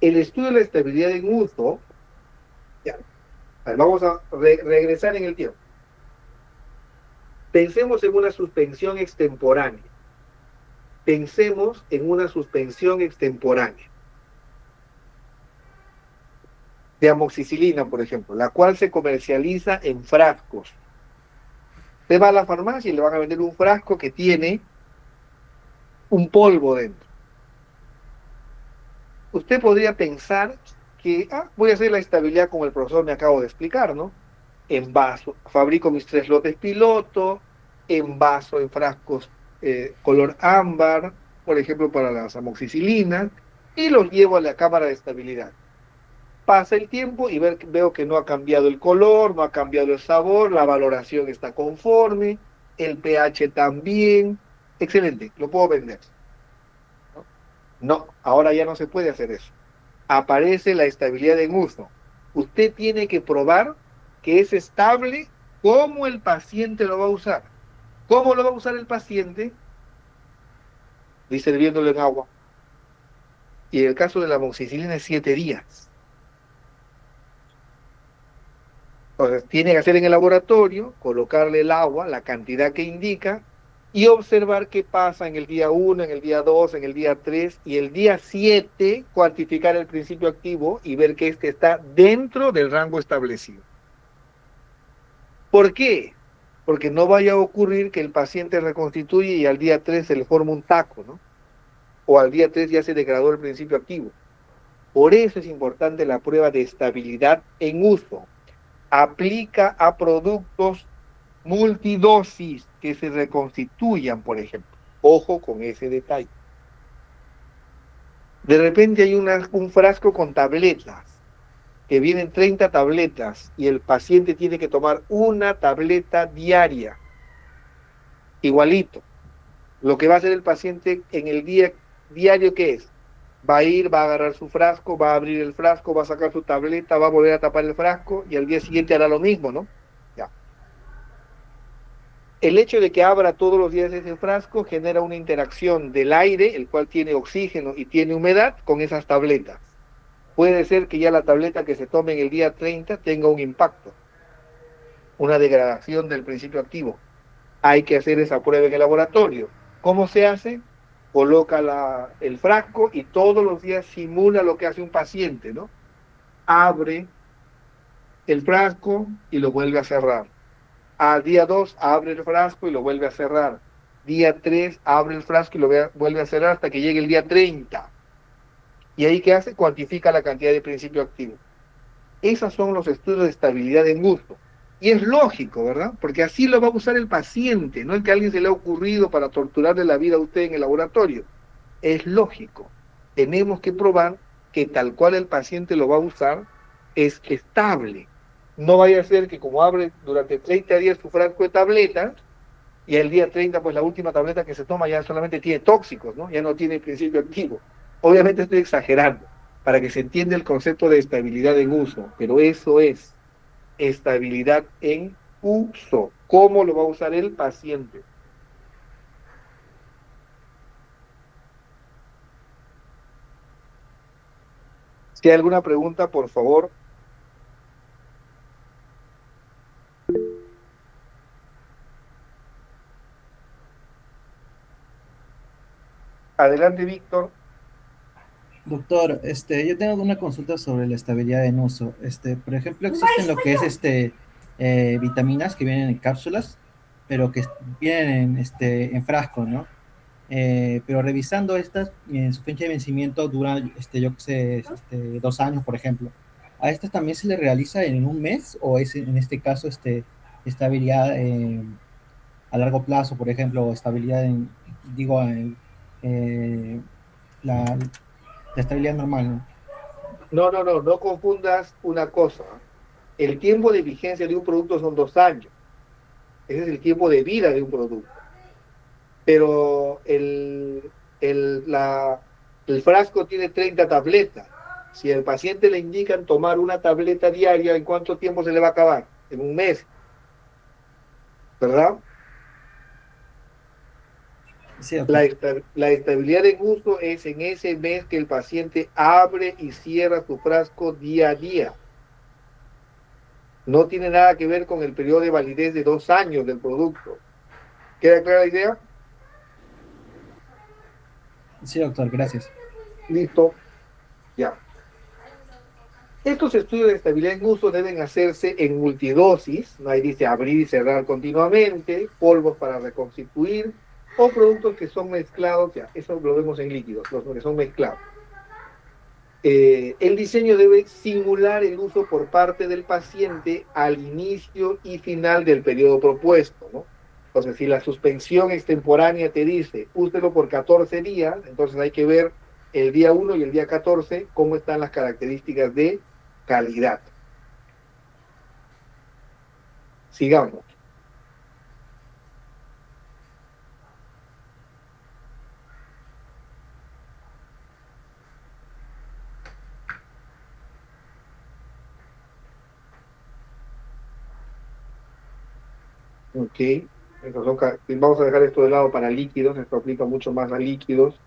El estudio de la estabilidad en uso, ya. A ver, vamos a regresar en el tiempo. Pensemos en una suspensión extemporánea. Pensemos en una suspensión extemporánea de amoxicilina, por ejemplo, la cual se comercializa en frascos. Usted va a la farmacia y le van a vender un frasco que tiene un polvo dentro. Usted podría pensar que voy a hacer la estabilidad como el profesor me acabo de explicar, ¿no? En vaso, fabrico mis 3 lotes piloto, en vaso, en frascos color ámbar, por ejemplo, para las amoxicilinas, y los llevo a la cámara de estabilidad. Pasa el tiempo y veo que no ha cambiado el color, no ha cambiado el sabor, la valoración está conforme, el pH también, excelente, lo puedo vender. No, ahora ya no se puede hacer eso. Aparece la estabilidad en uso. Usted tiene que probar que es estable cómo el paciente lo va a usar. ¿Cómo lo va a usar el paciente? Disolviéndolo en agua. Y en el caso de la amoxicilina es 7 días. Entonces, tiene que hacer en el laboratorio, colocarle el agua, la cantidad que indica, y observar qué pasa en el día 1, en el día 2, en el día 3, y el día 7, cuantificar el principio activo y ver que este está dentro del rango establecido. ¿Por qué? Porque no vaya a ocurrir que el paciente reconstituye y al día 3 se le forma un taco, ¿no? O al día 3 ya se degradó el principio activo. Por eso es importante la prueba de estabilidad en uso. Aplica a productos multidosis que se reconstituyan, por ejemplo. Ojo con ese detalle. De repente hay un frasco con tabletas, que vienen 30 tabletas, y el paciente tiene que tomar una tableta diaria. Igualito. Lo que va a hacer el paciente en el día diario, ¿qué es? Va a ir, va a agarrar su frasco, va a abrir el frasco, va a sacar su tableta, va a volver a tapar el frasco y al día siguiente hará lo mismo, ¿no? Ya. El hecho de que abra todos los días ese frasco genera una interacción del aire, el cual tiene oxígeno y tiene humedad, con esas tabletas. Puede ser que ya la tableta que se tome en el día 30 tenga un impacto, una degradación del principio activo. Hay que hacer esa prueba en el laboratorio. ¿Cómo se hace? Coloca el frasco y todos los días simula lo que hace un paciente, ¿no? Abre el frasco y lo vuelve a cerrar. Al día 2 abre el frasco y lo vuelve a cerrar. Día 3 abre el frasco y lo vuelve a cerrar hasta que llegue el día 30. ¿Y ahí qué hace? Cuantifica la cantidad de principio activo. Esos son los estudios de estabilidad en gusto. Y es lógico, ¿verdad? Porque así lo va a usar el paciente, no es que a alguien se le ha ocurrido para torturarle la vida a usted en el laboratorio. Es lógico. Tenemos que probar que tal cual el paciente lo va a usar es estable. No vaya a ser que como abre durante 30 días su frasco de tabletas y el día 30, pues la última tableta que se toma ya solamente tiene tóxicos, ¿no? Ya no tiene principio activo. Obviamente estoy exagerando para que se entienda el concepto de estabilidad en uso, pero eso es estabilidad en uso. ¿Cómo lo va a usar el paciente? Si hay alguna pregunta, por favor. Adelante, Víctor. Doctor, yo tengo una consulta sobre la estabilidad en uso. Por ejemplo, existen lo que es vitaminas que vienen en cápsulas, pero que vienen en frasco, ¿no? Pero revisando estas, en su fecha de vencimiento dura, yo que sé, 2 años, por ejemplo. ¿A estas también se le realiza en un mes o es en este caso estabilidad a largo plazo, por ejemplo, o estabilidad digo, la estabilidad normal, ¿no? No confundas una cosa. El tiempo de vigencia de un producto son 2 años. Ese es el tiempo de vida de un producto. Pero el frasco tiene 30 tabletas. Si al paciente le indican tomar una tableta diaria, ¿en cuánto tiempo se le va a acabar? En un mes. ¿Verdad? Sí, doctor. La estabilidad en uso es en ese mes que el paciente abre y cierra su frasco día a día. No tiene nada que ver con el periodo de validez de 2 años del producto. ¿Queda clara la idea? Sí, doctor, gracias. Listo. Ya. Estos estudios de estabilidad en uso deben hacerse en multidosis, no ahí dice abrir y cerrar continuamente, polvos para reconstituir, o productos que son mezclados, ya, eso lo vemos en líquidos, los que son mezclados. El diseño debe simular el uso por parte del paciente al inicio y final del periodo propuesto, ¿no? Entonces, si la suspensión extemporánea te dice, úselo por 14 días, entonces hay que ver el día 1 y el día 14 cómo están las características de calidad. Sigamos. Ok. Vamos a dejar esto de lado para líquidos, esto aplica mucho más a líquidos.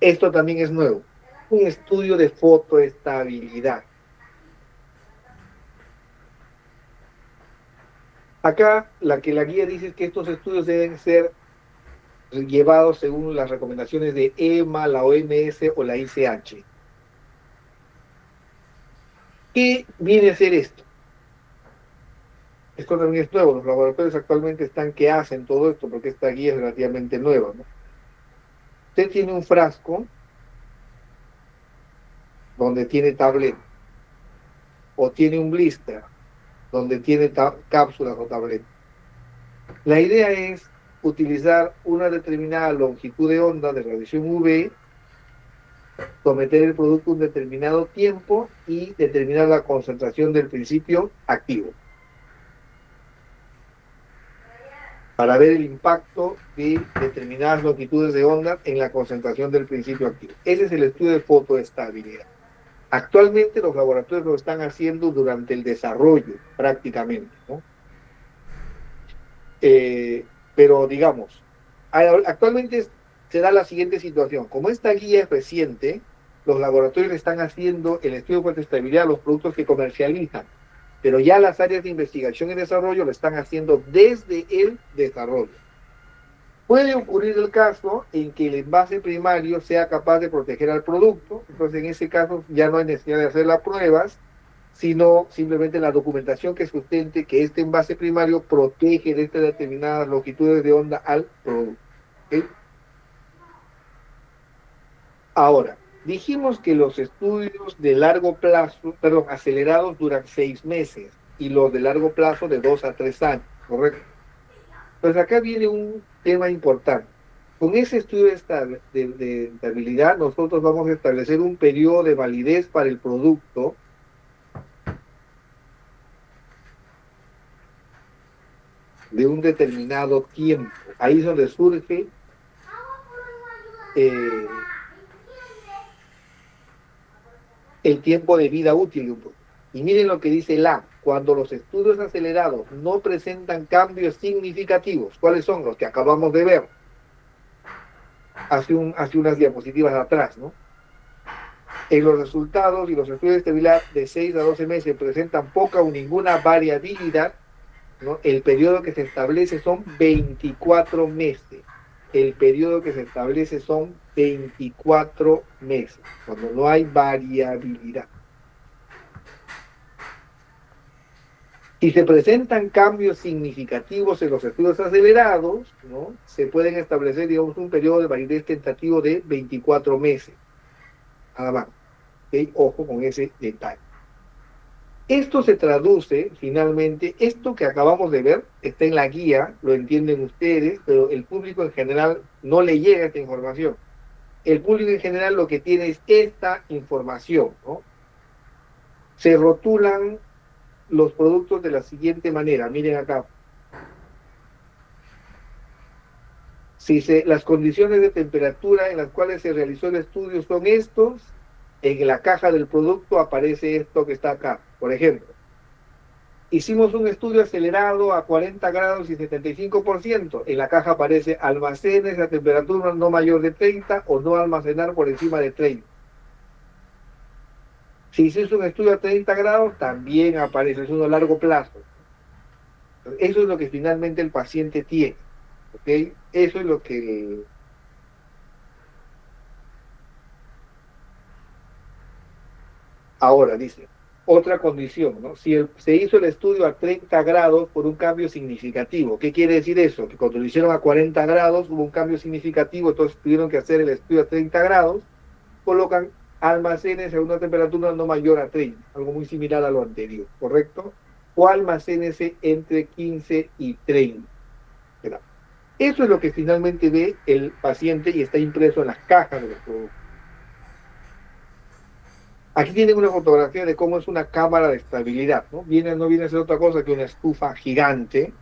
Esto también es nuevo. Un estudio de fotoestabilidad. Acá la guía dice es que estos estudios deben ser llevados según las recomendaciones de EMA, la OMS o la ICH. ¿Qué viene a ser esto? Esto también es nuevo. Los laboratorios actualmente están que hacen todo esto porque esta guía es relativamente nueva, ¿no? Usted tiene un frasco donde tiene tableta o tiene un blister donde tiene cápsulas o tabletas. La idea es utilizar una determinada longitud de onda de radiación UV, someter el producto a un determinado tiempo y determinar la concentración del principio activo. para ver el impacto de determinadas longitudes de onda en la concentración del principio activo. Ese es el estudio de fotoestabilidad. Actualmente los laboratorios lo están haciendo durante el desarrollo, prácticamente, ¿no? Pero digamos, actualmente se da la siguiente situación. Como esta guía es reciente, los laboratorios están haciendo el estudio de fotoestabilidad a los productos que comercializan, pero ya las áreas de investigación y desarrollo lo están haciendo desde el desarrollo. Puede ocurrir el caso en que el envase primario sea capaz de proteger al producto, entonces en ese caso ya no hay necesidad de hacer las pruebas, sino simplemente la documentación que sustente que este envase primario protege de estas determinadas longitudes de onda al producto. ¿Okay? Ahora, dijimos que los estudios de largo plazo, acelerados duran 6 meses y los de largo plazo de 2 a 3 años, ¿correcto? Pues acá viene un tema importante. Con ese estudio de estabilidad, nosotros vamos a establecer un periodo de validez para el producto de un determinado tiempo. Ahí es donde surge el tiempo de vida útil. Y miren lo que dice la: cuando los estudios acelerados no presentan cambios significativos, ¿cuáles son? Los que acabamos de ver hace unas diapositivas atrás, ¿no? En los resultados y los estudios de estabilidad de 6 a 12 meses presentan poca o ninguna variabilidad, ¿no? El periodo que se establece son 24 meses. El periodo que se establece son 24 meses, cuando no hay variabilidad. Si se presentan cambios significativos en los estudios acelerados, ¿no? Se pueden establecer, digamos, un periodo de validez tentativo de 24 meses. Nada más. ¿Okay? Ojo con ese detalle. Esto se traduce, finalmente, esto que acabamos de ver, está en la guía, lo entienden ustedes, pero el público en general no le llega esta información. El público en general lo que tiene es esta información, ¿no? Se rotulan los productos de la siguiente manera, miren acá. Las condiciones de temperatura en las cuales se realizó el estudio son estos, en la caja del producto aparece esto que está acá. Por ejemplo, hicimos un estudio acelerado a 40 grados y 75%. En la caja aparece almacenes a temperatura no mayor de 30 o no almacenar por encima de 30. Si se hizo un estudio a 30 grados, también aparece, es uno a largo plazo. Eso es lo que finalmente el paciente tiene. ¿Okay? Eso es lo que... Ahora, dice, otra condición, ¿no? Si se hizo el estudio a 30 grados por un cambio significativo. ¿Qué quiere decir eso? Que cuando lo hicieron a 40 grados hubo un cambio significativo, entonces tuvieron que hacer el estudio a 30 grados, colocan almacenes a una temperatura no mayor a 30, algo muy similar a lo anterior, ¿correcto? O almacenes entre 15 y 30. Eso es lo que finalmente ve el paciente y está impreso en las cajas de los productos. Aquí tienen una fotografía de cómo es una cámara de estabilidad, ¿no? No viene a ser otra cosa que una estufa gigante,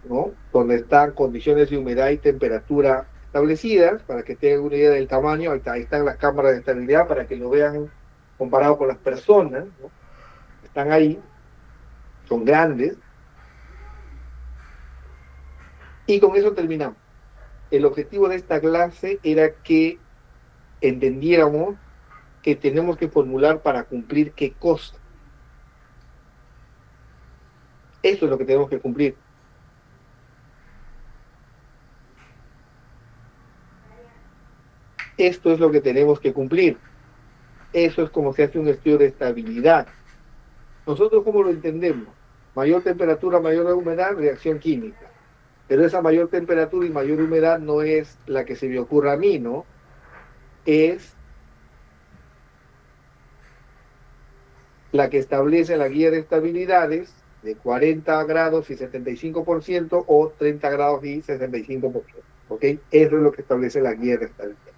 ¿no? Donde están condiciones de humedad y temperatura establecidas, para que tengan una idea del tamaño. Ahí están las cámaras de estabilidad para que lo vean comparado con las personas, ¿no? Están ahí, son grandes. Y con eso terminamos. El objetivo de esta clase era que entendiéramos que tenemos que formular para cumplir qué cosa. Eso es lo que tenemos que cumplir. Esto es lo que tenemos que cumplir. Eso es como se hace un estudio de estabilidad. ¿Nosotros cómo lo entendemos? Mayor temperatura, mayor humedad, reacción química. Pero esa mayor temperatura y mayor humedad no es la que se me ocurra a mí, ¿no? Es la que establece la guía de estabilidades de 40 grados y 75% o 30 grados y 65%. ¿Ok? Eso es lo que establece la guía de estabilidad.